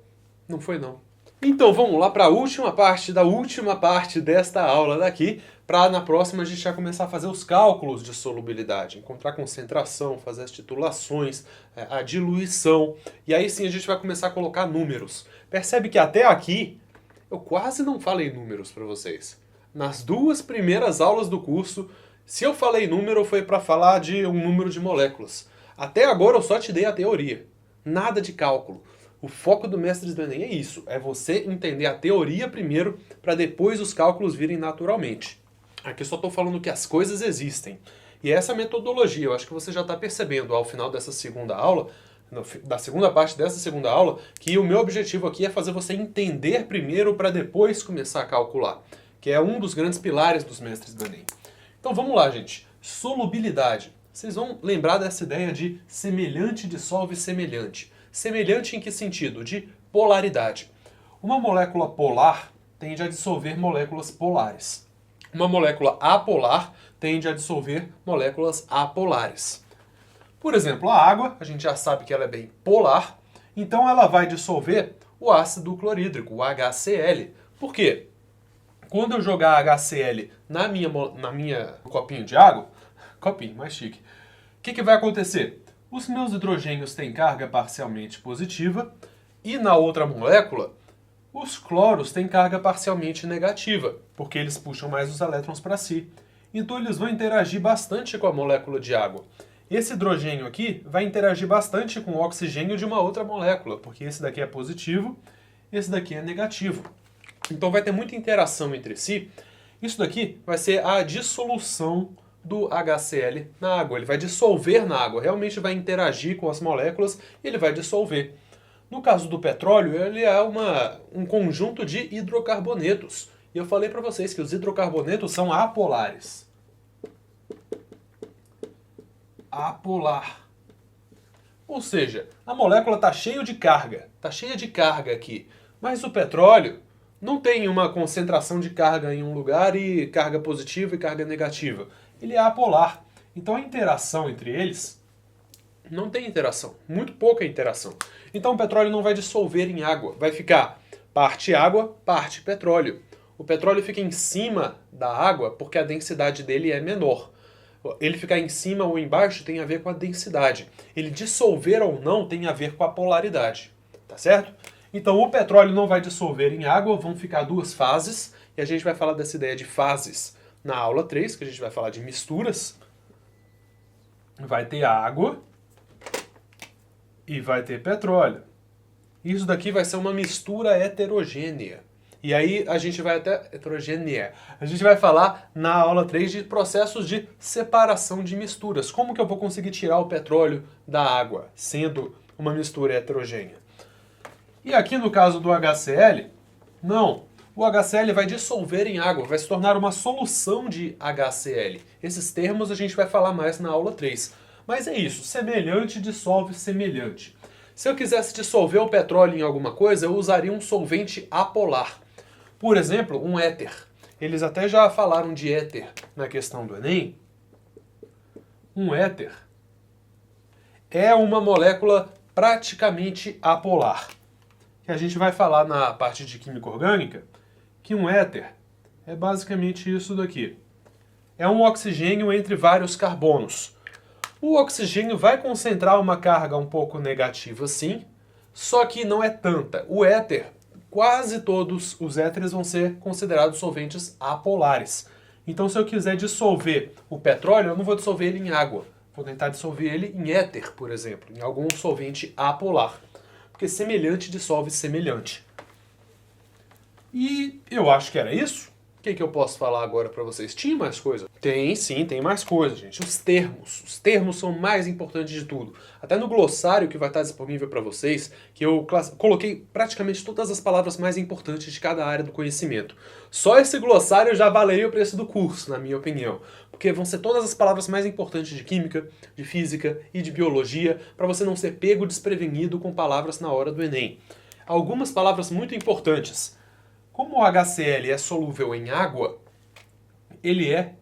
Não foi não. Então vamos lá para a última parte desta aula daqui, para na próxima a gente já começar a fazer os cálculos de solubilidade, encontrar concentração, fazer as titulações, a diluição, e aí sim a gente vai começar a colocar números. Percebe que até aqui eu quase não falei números para vocês. Nas 2 primeiras aulas do curso, se eu falei número foi para falar de um número de moléculas. Até agora eu só te dei a teoria, nada de cálculo. O foco do Mestres do Enem é isso, é você entender a teoria primeiro, para depois os cálculos virem naturalmente. Aqui eu só estou falando que as coisas existem. E essa metodologia, eu acho que você já está percebendo ao final dessa segunda aula, da segunda parte dessa segunda aula, que o meu objetivo aqui é fazer você entender primeiro para depois começar a calcular, que é um dos grandes pilares dos Mestres do Enem. Então vamos lá, gente. Solubilidade. Vocês vão lembrar dessa ideia de semelhante dissolve semelhante. Semelhante em que sentido? De polaridade. Uma molécula polar tende a dissolver moléculas polares. Uma molécula apolar tende a dissolver moléculas apolares. Por exemplo, a água, a gente já sabe que ela é bem polar, então ela vai dissolver o ácido clorídrico, o HCl. Por quê? Quando eu jogar HCl na minha copinho de água, copinho, mais chique, o que vai acontecer? Os meus hidrogênios têm carga parcialmente positiva e na outra molécula, os cloros têm carga parcialmente negativa, porque eles puxam mais os elétrons para si. Então eles vão interagir bastante com a molécula de água. Esse hidrogênio aqui vai interagir bastante com o oxigênio de uma outra molécula, porque esse daqui é positivo, esse daqui é negativo. Então vai ter muita interação entre si. Isso daqui vai ser a dissolução do HCl na água. Ele vai dissolver na água, realmente vai interagir com as moléculas e ele vai dissolver. No caso do petróleo, ele é um conjunto de hidrocarbonetos. E eu falei para vocês que os hidrocarbonetos são apolares. Apolar. Ou seja, a molécula está cheia de carga. Está cheia de carga aqui. Mas o petróleo não tem uma concentração de carga em um lugar e carga positiva e carga negativa. Ele é apolar. Então a interação entre eles não tem interação. Muito pouca interação. Então o petróleo não vai dissolver em água. Vai ficar parte água, parte petróleo. O petróleo fica em cima da água porque a densidade dele é menor. Ele ficar em cima ou embaixo tem a ver com a densidade. Ele dissolver ou não tem a ver com a polaridade. Tá certo? Então o petróleo não vai dissolver em água, vão ficar 2 fases. E a gente vai falar dessa ideia de fases na aula 3, que a gente vai falar de misturas. Vai ter água e vai ter petróleo. Isso daqui vai ser uma mistura heterogênea. E aí a gente vai até... heterogênea. A gente vai falar na aula 3 de processos de separação de misturas. Como que eu vou conseguir tirar o petróleo da água, sendo uma mistura heterogênea? E aqui no caso do HCl, não. O HCl vai dissolver em água, vai se tornar uma solução de HCl. Esses termos a gente vai falar mais na aula 3. Mas é isso, semelhante dissolve semelhante. Se eu quisesse dissolver o petróleo em alguma coisa, eu usaria um solvente apolar. Por exemplo, um éter. Eles até já falaram de éter na questão do Enem. Um éter é uma molécula praticamente apolar. Que a gente vai falar na parte de química orgânica, que um éter é basicamente isso daqui. É um oxigênio entre vários carbonos. O oxigênio vai concentrar uma carga um pouco negativa, sim, só que não é tanta. O éter, quase todos os éteres vão ser considerados solventes apolares. Então, se eu quiser dissolver o petróleo, eu não vou dissolver ele em água. Vou tentar dissolver ele em éter, por exemplo, em algum solvente apolar. Porque semelhante dissolve semelhante. E eu acho que era isso. O que eu posso falar agora para vocês? Tinha mais coisa? Tem, sim, tem mais coisa, gente. Os termos. Os termos são mais importantes de tudo. Até no glossário que vai estar disponível para vocês, que eu coloquei praticamente todas as palavras mais importantes de cada área do conhecimento. Só esse glossário já valeria o preço do curso, na minha opinião. Porque vão ser todas as palavras mais importantes de química, de física e de biologia, para você não ser pego desprevenido com palavras na hora do Enem. Algumas palavras muito importantes. Como o HCl é solúvel em água, ele é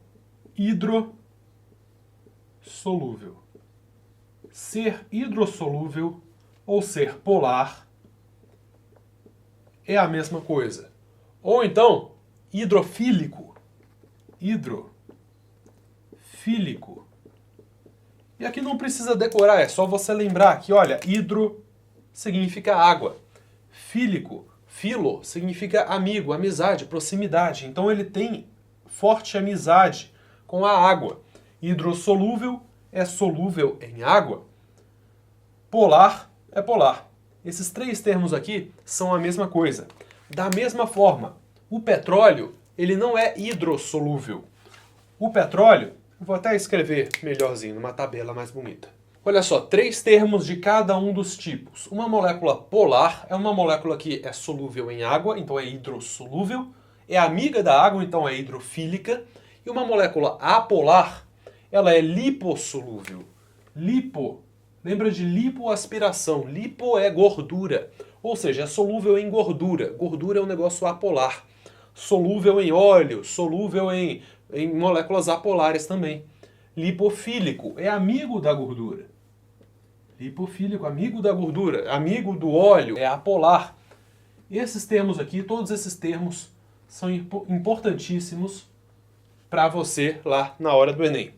hidrossolúvel. Ser hidrossolúvel ou ser polar é a mesma coisa. Ou então, hidrofílico. Hidrofílico. E aqui não precisa decorar, é só você lembrar que, olha, hidro significa água. Fílico. Filo significa amigo, amizade, proximidade. Então ele tem forte amizade com a água. Hidrossolúvel é solúvel em água. Polar é polar. Esses três termos aqui são a mesma coisa. Da mesma forma, o petróleo ele não é hidrossolúvel. O petróleo, vou até escrever melhorzinho, numa tabela mais bonita. Olha só, três termos de cada um dos tipos. Uma molécula polar é uma molécula que é solúvel em água, então é hidrossolúvel. É amiga da água, então é hidrofílica. E uma molécula apolar, ela é lipossolúvel. Lipo, lembra de lipoaspiração. Lipo é gordura, ou seja, é solúvel em gordura. Gordura é um negócio apolar. Solúvel em óleo, solúvel em moléculas apolares também. Lipofílico é amigo da gordura. Lipofílico, amigo da gordura, amigo do óleo, é apolar. Esses termos aqui, todos esses termos são importantíssimos para você lá na hora do Enem.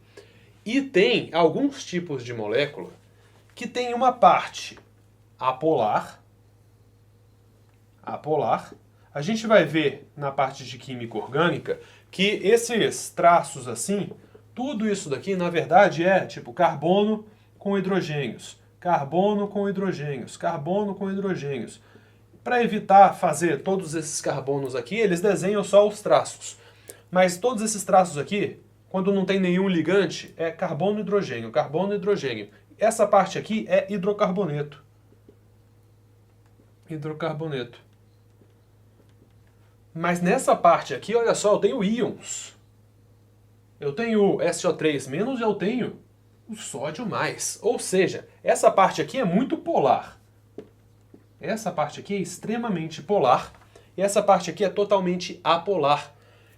E tem alguns tipos de molécula que tem uma parte apolar. A gente vai ver na parte de química orgânica que esses traços assim, tudo isso daqui na verdade é tipo carbono com hidrogênios. Carbono com hidrogênios, carbono com hidrogênios. Para evitar fazer todos esses carbonos aqui, eles desenham só os traços. Mas todos esses traços aqui, quando não tem nenhum ligante, é carbono e hidrogênio, carbono e hidrogênio. Essa parte aqui é hidrocarboneto. Hidrocarboneto. Mas nessa parte aqui, olha só, eu tenho íons. Eu tenho SO3- e eu tenho o sódio mais. Ou seja, essa parte aqui é muito polar. Essa parte aqui é extremamente polar. E essa parte aqui é totalmente apolar.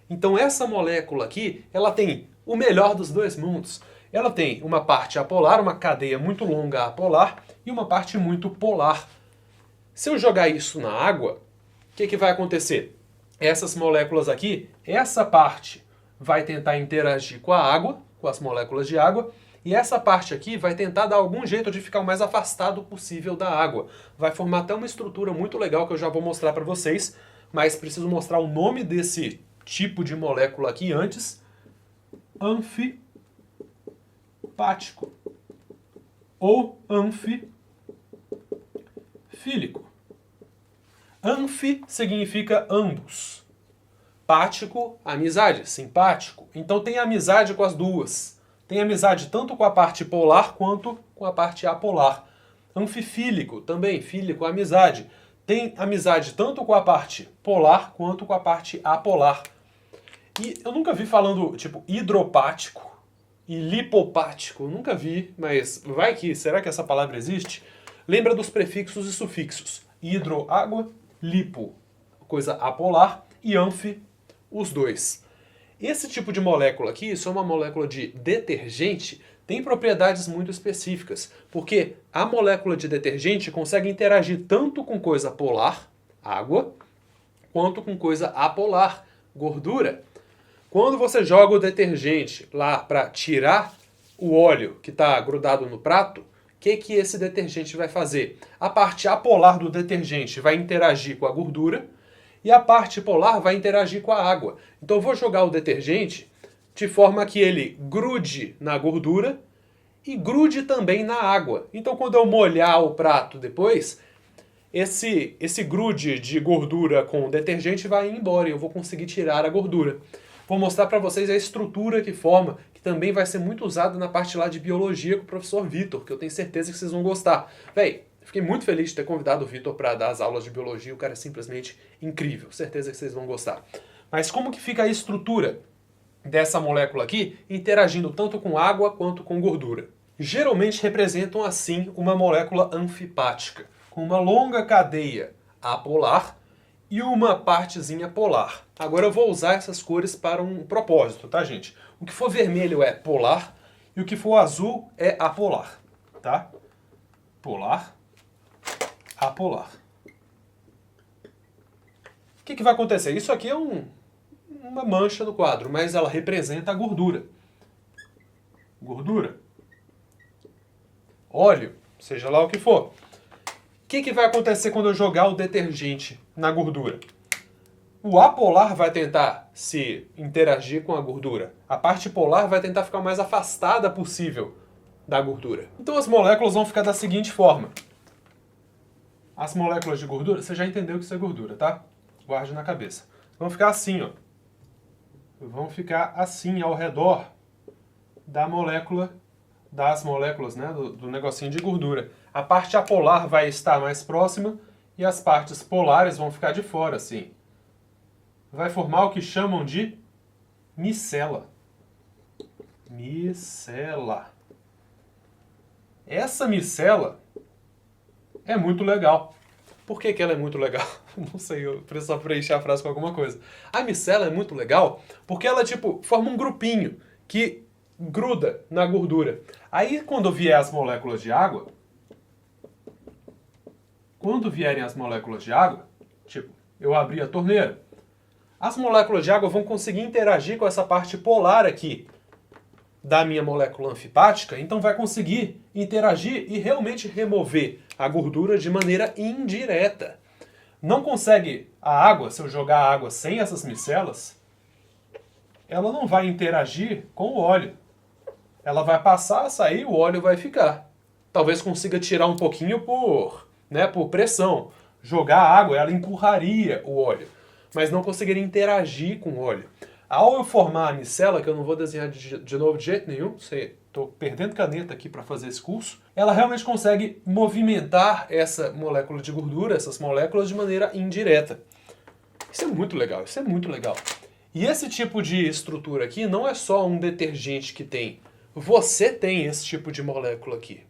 Então essa molécula aqui, ela tem o melhor dos dois mundos. Ela tem uma parte apolar, uma cadeia muito longa apolar, e uma parte muito polar. Se eu jogar isso na água, o que vai acontecer? Essas moléculas aqui, essa parte vai tentar interagir com a água, com as moléculas de água, e essa parte aqui vai tentar dar algum jeito de ficar o mais afastado possível da água. Vai formar até uma estrutura muito legal que eu já vou mostrar para vocês, mas preciso mostrar o nome desse tipo de molécula aqui antes. Anfipático ou anfifílico. Anfi significa ambos. Pático, amizade, simpático. Então tem amizade com as duas. Tem amizade tanto com a parte polar quanto com a parte apolar. Anfifílico, também, fílico, amizade. Tem amizade tanto com a parte polar quanto com a parte apolar. E eu nunca vi falando, tipo, hidropático e lipopático. Eu nunca vi, mas vai que, será que essa palavra existe? Lembra dos prefixos e sufixos. Hidro, água, lipo, coisa apolar, e anfi, os dois. Esse tipo de molécula aqui, isso é uma molécula de detergente, tem propriedades muito específicas, porque a molécula de detergente consegue interagir tanto com coisa polar, água, quanto com coisa apolar, gordura. Quando você joga o detergente lá para tirar o óleo que está grudado no prato, o que esse detergente vai fazer? A parte apolar do detergente vai interagir com a gordura e a parte polar vai interagir com a água. Então eu vou jogar o detergente de forma que ele grude na gordura e grude também na água. Então quando eu molhar o prato depois, esse grude de gordura com o detergente vai embora e eu vou conseguir tirar a gordura. Vou mostrar para vocês a estrutura que forma, que também vai ser muito usada na parte lá de biologia com o professor Vitor, que eu tenho certeza que vocês vão gostar. Véi, fiquei muito feliz de ter convidado o Vitor para dar as aulas de biologia, o cara é simplesmente incrível, certeza que vocês vão gostar. Mas como que fica a estrutura dessa molécula aqui, interagindo tanto com água quanto com gordura? Geralmente representam assim uma molécula anfipática, com uma longa cadeia apolar e uma partezinha polar. Agora eu vou usar essas cores para um propósito, tá, gente? O que for vermelho é polar e o que for azul é apolar, tá? Polar, apolar. O que vai acontecer? Isso aqui é uma mancha no quadro, mas ela representa a gordura. Gordura. Óleo, seja lá o que for. O que vai acontecer quando eu jogar o detergente na gordura? O apolar vai tentar se interagir com a gordura. A parte polar vai tentar ficar o mais afastada possível da gordura. Então as moléculas vão ficar da seguinte forma. As moléculas de gordura, você já entendeu que isso é gordura, tá? Guarde na cabeça. Vão ficar assim, ó. Vão ficar assim ao redor da molécula, das moléculas, né, do negocinho de gordura. A parte apolar vai estar mais próxima e as partes polares vão ficar de fora, assim. Vai formar o que chamam de micela. Micela. Essa micela é muito legal. Por que ela é muito legal? Não sei, eu preciso só preencher a frase com alguma coisa. A micela é muito legal porque ela, tipo, forma um grupinho que gruda na gordura. Aí, quando vier as moléculas de água, quando vierem as moléculas de água, tipo, eu abri a torneira, as moléculas de água vão conseguir interagir com essa parte polar aqui da minha molécula anfipática, então vai conseguir interagir e realmente remover a gordura de maneira indireta. Não consegue a água, se eu jogar a água sem essas micelas, ela não vai interagir com o óleo. Ela vai passar a sair e o óleo vai ficar. Talvez consiga tirar um pouquinho por pressão. Jogar a água, ela empurraria o óleo, mas não conseguiria interagir com o óleo. Ao eu formar a micela, que eu não vou desenhar de novo de jeito nenhum, estou perdendo caneta aqui para fazer esse curso, ela realmente consegue movimentar essa molécula de gordura, essas moléculas, de maneira indireta. Isso é muito legal, isso é muito legal. E esse tipo de estrutura aqui não é só um detergente que tem. Você tem esse tipo de molécula aqui.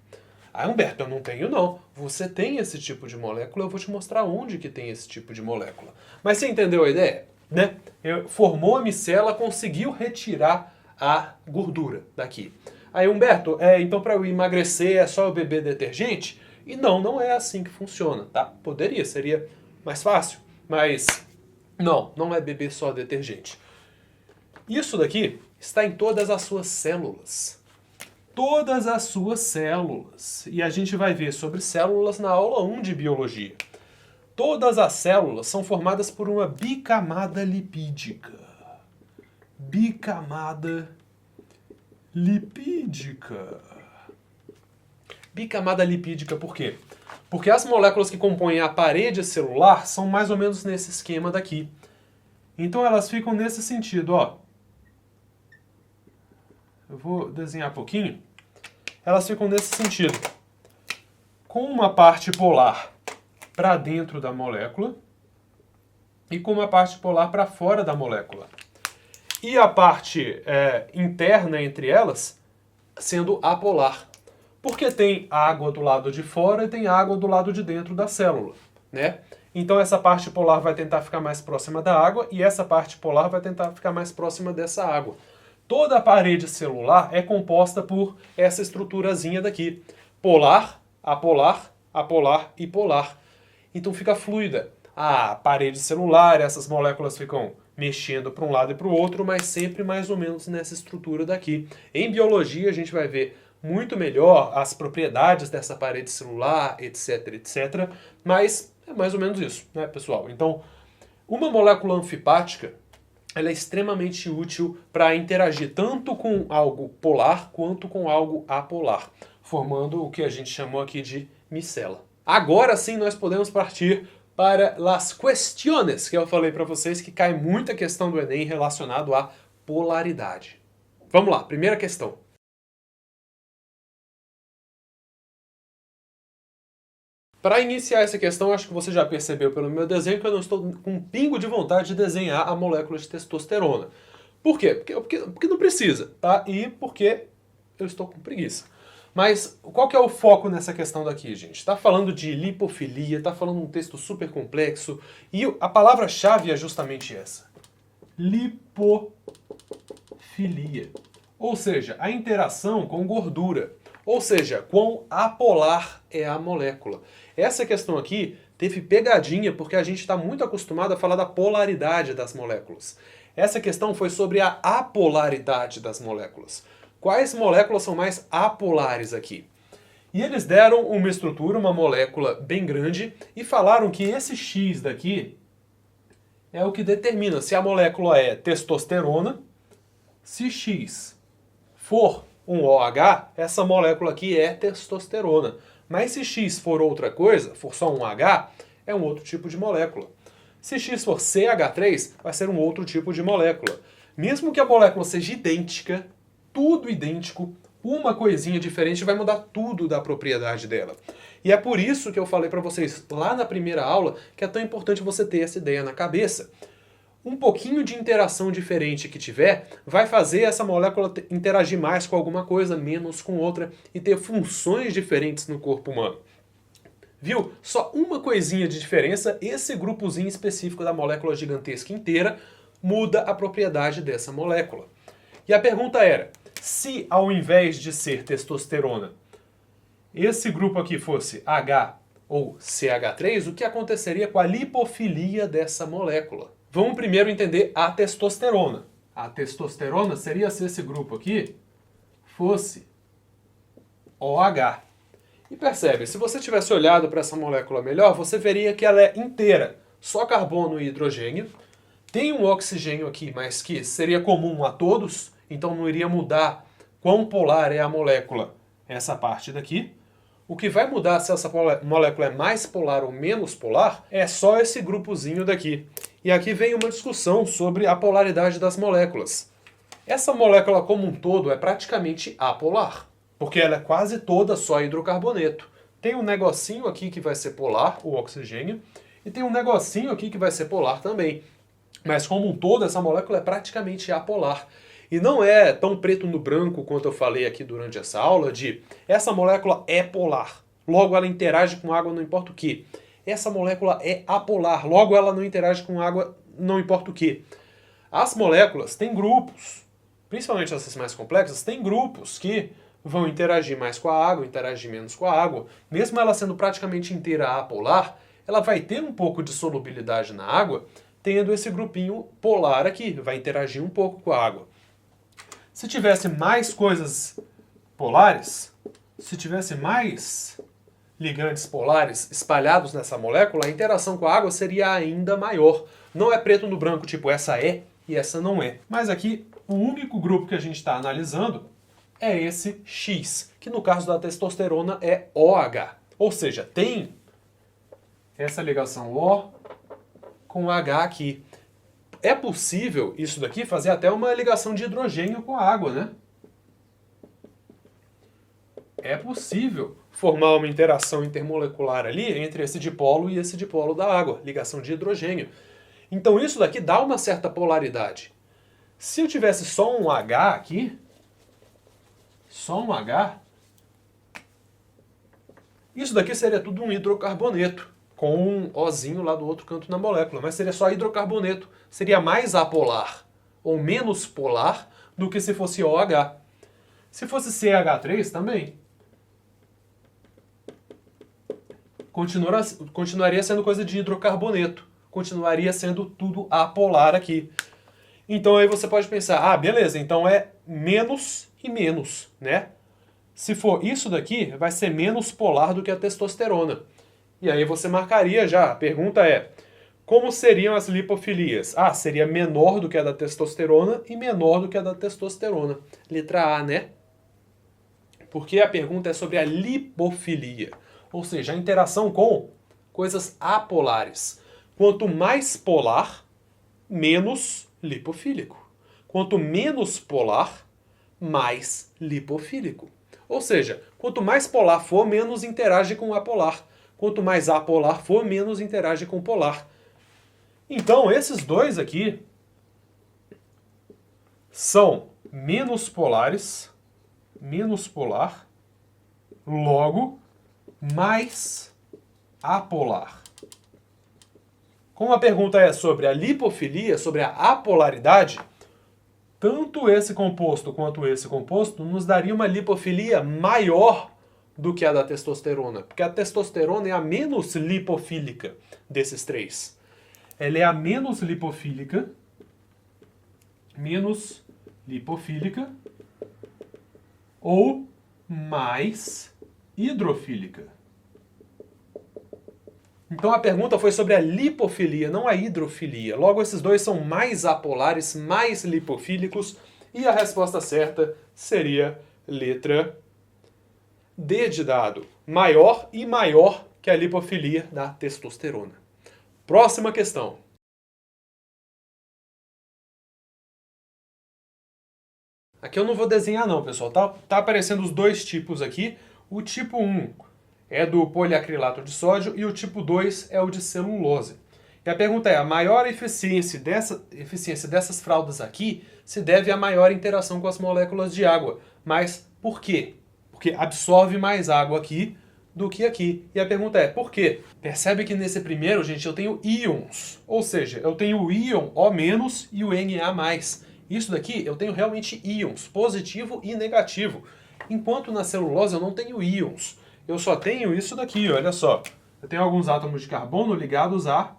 Ah, Humberto, eu não tenho não. Você tem esse tipo de molécula, eu vou te mostrar onde que tem esse tipo de molécula. Mas você entendeu a ideia? Né? Formou a micela, conseguiu retirar a gordura daqui. Aí, Humberto, então para eu emagrecer é só eu beber detergente? E não é assim que funciona, tá? Poderia, seria mais fácil, mas não é beber só detergente. Isso daqui está em todas as suas células. Todas as suas células. E a gente vai ver sobre células na aula 1 de biologia. Todas as células são formadas por uma bicamada lipídica. Bicamada lipídica. Bicamada lipídica por quê? Porque as moléculas que compõem a parede celular são mais ou menos nesse esquema daqui. Então elas ficam nesse sentido, ó. Eu vou desenhar um pouquinho. Elas ficam nesse sentido. Com uma parte polar para dentro da molécula e com uma parte polar para fora da molécula. E a parte interna entre elas sendo apolar. Porque tem água do lado de fora e tem água do lado de dentro da célula, né? Então essa parte polar vai tentar ficar mais próxima da água e essa parte polar vai tentar ficar mais próxima dessa água. Toda a parede celular é composta por essa estruturazinha daqui. Polar, apolar, apolar e polar. Então fica fluida. a parede celular, essas moléculas ficam mexendo para um lado e para o outro, mas sempre mais ou menos nessa estrutura daqui. Em biologia a gente vai ver muito melhor as propriedades dessa parede celular, etc, etc, mas é mais ou menos isso, né, pessoal? Então, uma molécula anfipática, ela é extremamente útil para interagir tanto com algo polar quanto com algo apolar, formando o que a gente chamou aqui de micela. Agora sim nós podemos partir para as questões que eu falei para vocês, que cai muita questão do Enem relacionado à polaridade. Vamos lá, primeira questão. Para iniciar essa questão, acho que você já percebeu pelo meu desenho que eu não estou com um pingo de vontade de desenhar a molécula de testosterona. Por quê? Porque não precisa, tá? E porque eu estou com preguiça. Mas qual que é o foco nessa questão daqui, gente? Está falando de lipofilia, está falando de um texto super complexo, e a palavra-chave é justamente essa. Lipofilia. Ou seja, a interação com gordura. Ou seja, quão apolar é a molécula. Essa questão aqui teve pegadinha porque a gente está muito acostumado a falar da polaridade das moléculas. Essa questão foi sobre a apolaridade das moléculas. Quais moléculas são mais apolares aqui? E eles deram uma estrutura, uma molécula bem grande, e falaram que esse X daqui é o que determina se a molécula é testosterona. Se X for um OH, essa molécula aqui é testosterona. Mas se X for outra coisa, for só um H, é um outro tipo de molécula. Se X for CH3, vai ser um outro tipo de molécula. Mesmo que a molécula seja idêntica, tudo idêntico, uma coisinha diferente vai mudar tudo da propriedade dela. E é por isso que eu falei para vocês lá na primeira aula que é tão importante você ter essa ideia na cabeça. Um pouquinho de interação diferente que tiver vai fazer essa molécula interagir mais com alguma coisa, menos com outra, e ter funções diferentes no corpo humano. Viu? Só uma coisinha de diferença, esse grupozinho específico da molécula gigantesca inteira muda a propriedade dessa molécula. E a pergunta era, se ao invés de ser testosterona, esse grupo aqui fosse H ou CH3, o que aconteceria com a lipofilia dessa molécula? Vamos primeiro entender a testosterona. A testosterona seria se esse grupo aqui fosse OH. E percebe, se você tivesse olhado para essa molécula melhor, você veria que ela é inteira, só carbono e hidrogênio. Tem um oxigênio aqui, mas que seria comum a todos, então não iria mudar quão polar é a molécula, essa parte daqui. O que vai mudar se essa molécula é mais polar ou menos polar é só esse grupozinho daqui. E aqui vem uma discussão sobre a polaridade das moléculas. Essa molécula como um todo é praticamente apolar, porque ela é quase toda só hidrocarboneto. Tem um negocinho aqui que vai ser polar, o oxigênio, e tem um negocinho aqui que vai ser polar também. Mas como um todo, essa molécula é praticamente apolar. E não é tão preto no branco quanto eu falei aqui durante essa aula de essa molécula é polar, logo ela interage com água não importa o que. Essa molécula é apolar, logo ela não interage com água não importa o que. As moléculas têm grupos, principalmente essas mais complexas, têm grupos que vão interagir mais com a água, interagir menos com a água. Mesmo ela sendo praticamente inteira apolar, ela vai ter um pouco de solubilidade na água, tendo esse grupinho polar aqui, vai interagir um pouco com a água. Se tivesse mais coisas polares, se tivesse mais ligantes polares espalhados nessa molécula, a interação com a água seria ainda maior. Não é preto no branco, tipo essa é e essa não é. Mas aqui, o único grupo que a gente está analisando é esse X, que no caso da testosterona é OH. Ou seja, tem essa ligação O com H aqui. É possível isso daqui fazer até uma ligação de hidrogênio com a água, né? É possível formar uma interação intermolecular ali entre esse dipolo e esse dipolo da água, ligação de hidrogênio. Então isso daqui dá uma certa polaridade. Se eu tivesse só um H aqui, só um H, isso daqui seria tudo um hidrocarboneto, com um Ozinho lá do outro canto na molécula, mas seria só hidrocarboneto, seria mais apolar, ou menos polar, do que se fosse OH. Se fosse CH3 também, continuaria sendo coisa de hidrocarboneto. Continuaria sendo tudo apolar aqui. Então aí você pode pensar, ah, beleza, então é menos e menos, né? Se for isso daqui, vai ser menos polar do que a testosterona. E aí você marcaria já. A pergunta é, como seriam as lipofilias? Ah, seria menor do que a da testosterona e menor do que a da testosterona. Letra A, né? Porque a pergunta é sobre a lipofilia. Ou seja, a interação com coisas apolares. Quanto mais polar, menos lipofílico. Quanto menos polar, mais lipofílico. Ou seja, quanto mais polar for, menos interage com o apolar. Quanto mais apolar for, menos interage com o polar. Então, esses dois aqui são menos polares, menos polar, logo mais apolar. Como a pergunta é sobre a lipofilia, sobre a apolaridade, tanto esse composto quanto esse composto nos daria uma lipofilia maior do que a da testosterona, porque a testosterona é a menos lipofílica desses três. Ela é a menos lipofílica, ou mais hidrofílica. Então a pergunta foi sobre a lipofilia, não a hidrofilia. Logo, esses dois são mais apolares, mais lipofílicos, e a resposta certa seria letra D de dado. Maior e maior que a lipofilia da testosterona. Próxima questão. Aqui eu não vou desenhar não, pessoal. Tá aparecendo os dois tipos aqui. O tipo 1 é do poliacrilato de sódio e o tipo 2 é o de celulose. E a pergunta é, a maior eficiência dessas fraldas aqui se deve à maior interação com as moléculas de água. Mas por quê? Porque absorve mais água aqui do que aqui. E a pergunta é, por quê? Percebe que nesse primeiro, gente, eu tenho íons. Ou seja, eu tenho o íon O- e o Na+. Isso daqui eu tenho realmente íons, positivo e negativo. Enquanto na celulose eu não tenho íons. Eu só tenho isso daqui, olha só. Eu tenho alguns átomos de carbono ligados a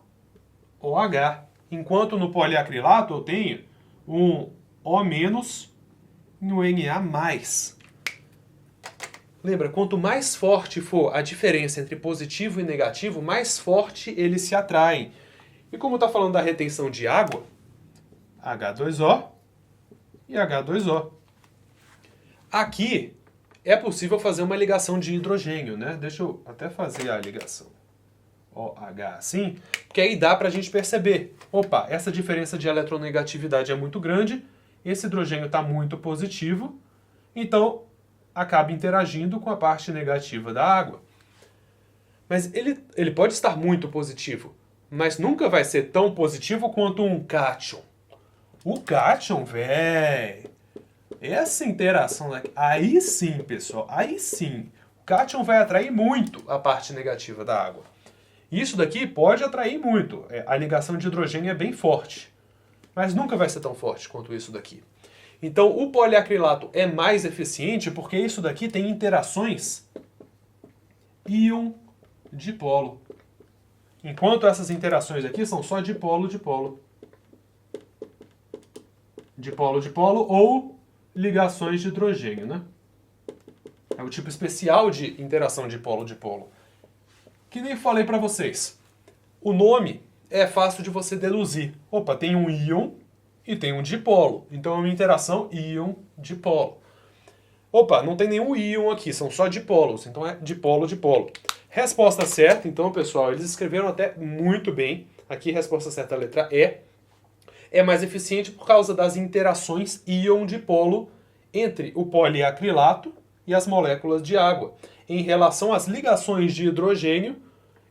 OH. Enquanto no poliacrilato eu tenho um O- e um Na+. Lembra, quanto mais forte for a diferença entre positivo e negativo, mais forte eles se atraem. E como está falando da retenção de água, H2O e H2O. Aqui é possível fazer uma ligação de hidrogênio, né? Deixa eu até fazer a ligação OH assim, porque aí dá para a gente perceber. Opa, essa diferença de eletronegatividade é muito grande, esse hidrogênio está muito positivo, então acaba interagindo com a parte negativa da água. Mas ele pode estar muito positivo, mas nunca vai ser tão positivo quanto um cátion. O cátion, velho, essa interação daqui, aí sim, pessoal, aí sim, o cátion vai atrair muito a parte negativa da água. Isso daqui pode atrair muito, a ligação de hidrogênio é bem forte, mas nunca vai ser tão forte quanto isso daqui. Então o poliacrilato é mais eficiente porque isso daqui tem interações íon-dipolo. Enquanto essas interações aqui são só dipolo-dipolo. Dipolo-dipolo ou ligações de hidrogênio, né? É o tipo especial de interação dipolo-dipolo. Que nem falei para vocês. O nome é fácil de você deduzir. Opa, tem um íon e tem um dipolo. Então é uma interação íon-dipolo. Opa, não tem nenhum íon aqui, são só dipolos. Então é dipolo-dipolo. Resposta certa, então, pessoal, eles escreveram até muito bem. Aqui, resposta certa, a letra E. É mais eficiente por causa das interações íon-dipolo entre o poliacrilato e as moléculas de água, em relação às ligações de hidrogênio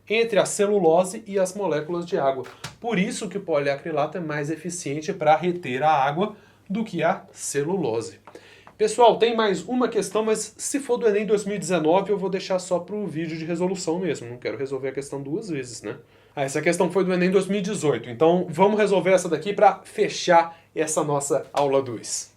entre a celulose e as moléculas de água. Por isso que o poliacrilato é mais eficiente para reter a água do que a celulose. Pessoal, tem mais uma questão, mas se for do Enem 2019 eu vou deixar só para o vídeo de resolução mesmo. Não quero resolver a questão duas vezes, né? Essa questão foi do Enem 2018, então vamos resolver essa daqui para fechar essa nossa aula 2.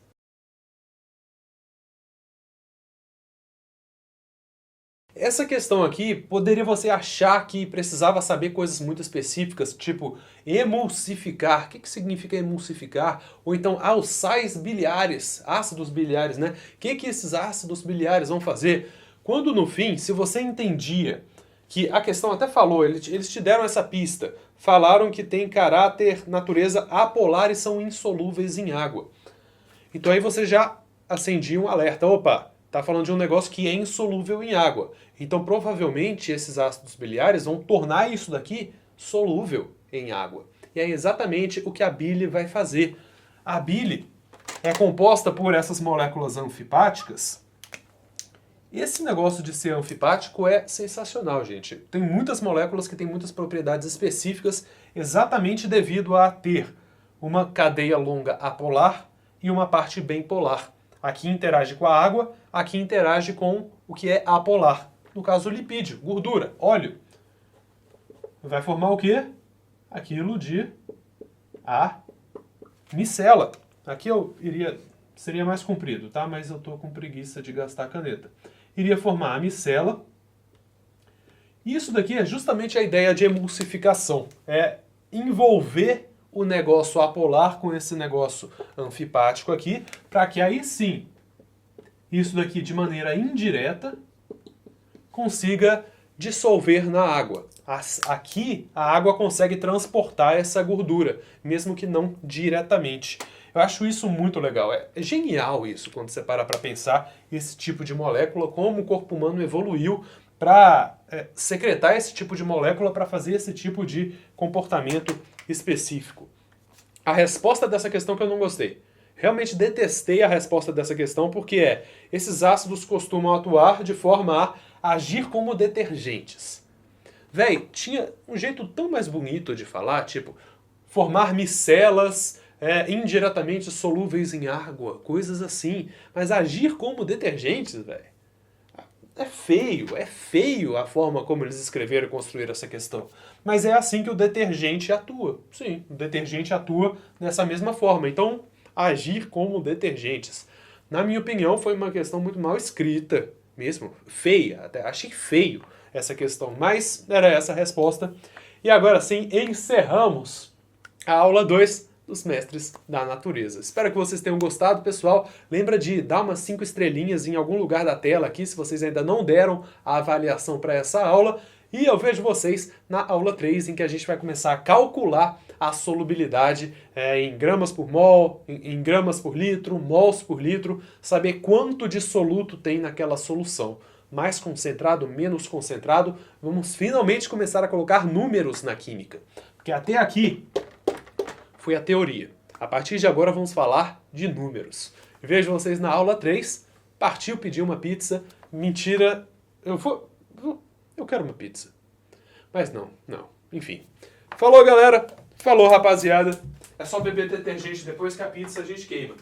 Essa questão aqui, poderia você achar que precisava saber coisas muito específicas, tipo emulsificar. O que significa emulsificar? Ou então, os sais biliares, ácidos biliares, né? O que esses ácidos biliares vão fazer? Quando no fim, se você entendia que a questão até falou, eles te deram essa pista, falaram que tem caráter, natureza apolar e são insolúveis em água. Então aí você já acendia um alerta, opa, tá falando de um negócio que é insolúvel em água. Então provavelmente esses ácidos biliares vão tornar isso daqui solúvel em água. E é exatamente o que a bile vai fazer. A bile é composta por essas moléculas anfipáticas. Esse negócio de ser anfipático é sensacional, gente. Tem muitas moléculas que têm muitas propriedades específicas exatamente devido a ter uma cadeia longa apolar e uma parte bempolar. Aqui interage com a água, aqui interage com o que é apolar. No caso, lipídio, gordura, óleo. Vai formar o quê? Aquilo de a micela. Aqui seria mais comprido, tá? Mas eu estou com preguiça de gastar a caneta. Iria formar a micela. E isso daqui é justamente a ideia de emulsificação. É envolver o negócio apolar com esse negócio anfipático aqui, para que aí sim, isso daqui de maneira indireta, consiga dissolver na água. Aqui a água consegue transportar essa gordura, mesmo que não diretamente. Eu acho isso muito legal. É genial isso, quando você para pensar esse tipo de molécula, como o corpo humano evoluiu para secretar esse tipo de molécula para fazer esse tipo de comportamento específico. A resposta dessa questão que eu não gostei. Realmente detestei a resposta dessa questão porque esses ácidos costumam atuar de forma a agir como detergentes. Véi, tinha um jeito tão mais bonito de falar, tipo, formar micelas indiretamente solúveis em água, coisas assim. Mas agir como detergentes, velho, é feio a forma como eles escreveram e construíram essa questão. Mas é assim que o detergente atua. Sim, o detergente atua dessa mesma forma. Então, agir como detergentes. Na minha opinião, foi uma questão muito mal escrita mesmo. Feia, até achei feio essa questão. Mas era essa a resposta. E agora sim, encerramos a aula 2 dos Mestres da Natureza. Espero que vocês tenham gostado, pessoal. Lembra de dar umas 5 estrelinhas em algum lugar da tela aqui, se vocês ainda não deram a avaliação para essa aula. E eu vejo vocês na aula 3, em que a gente vai começar a calcular a solubilidade em gramas por mol, em gramas por litro, mols por litro, saber quanto de soluto tem naquela solução. Mais concentrado, menos concentrado. Vamos finalmente começar a colocar números na química. Porque até aqui foi a teoria. A partir de agora vamos falar de números. Vejo vocês na aula 3. Partiu pedir uma pizza. Mentira. Eu quero uma pizza. Mas não. Enfim. Falou, galera. Falou, rapaziada. É só beber detergente depois que a pizza a gente queima.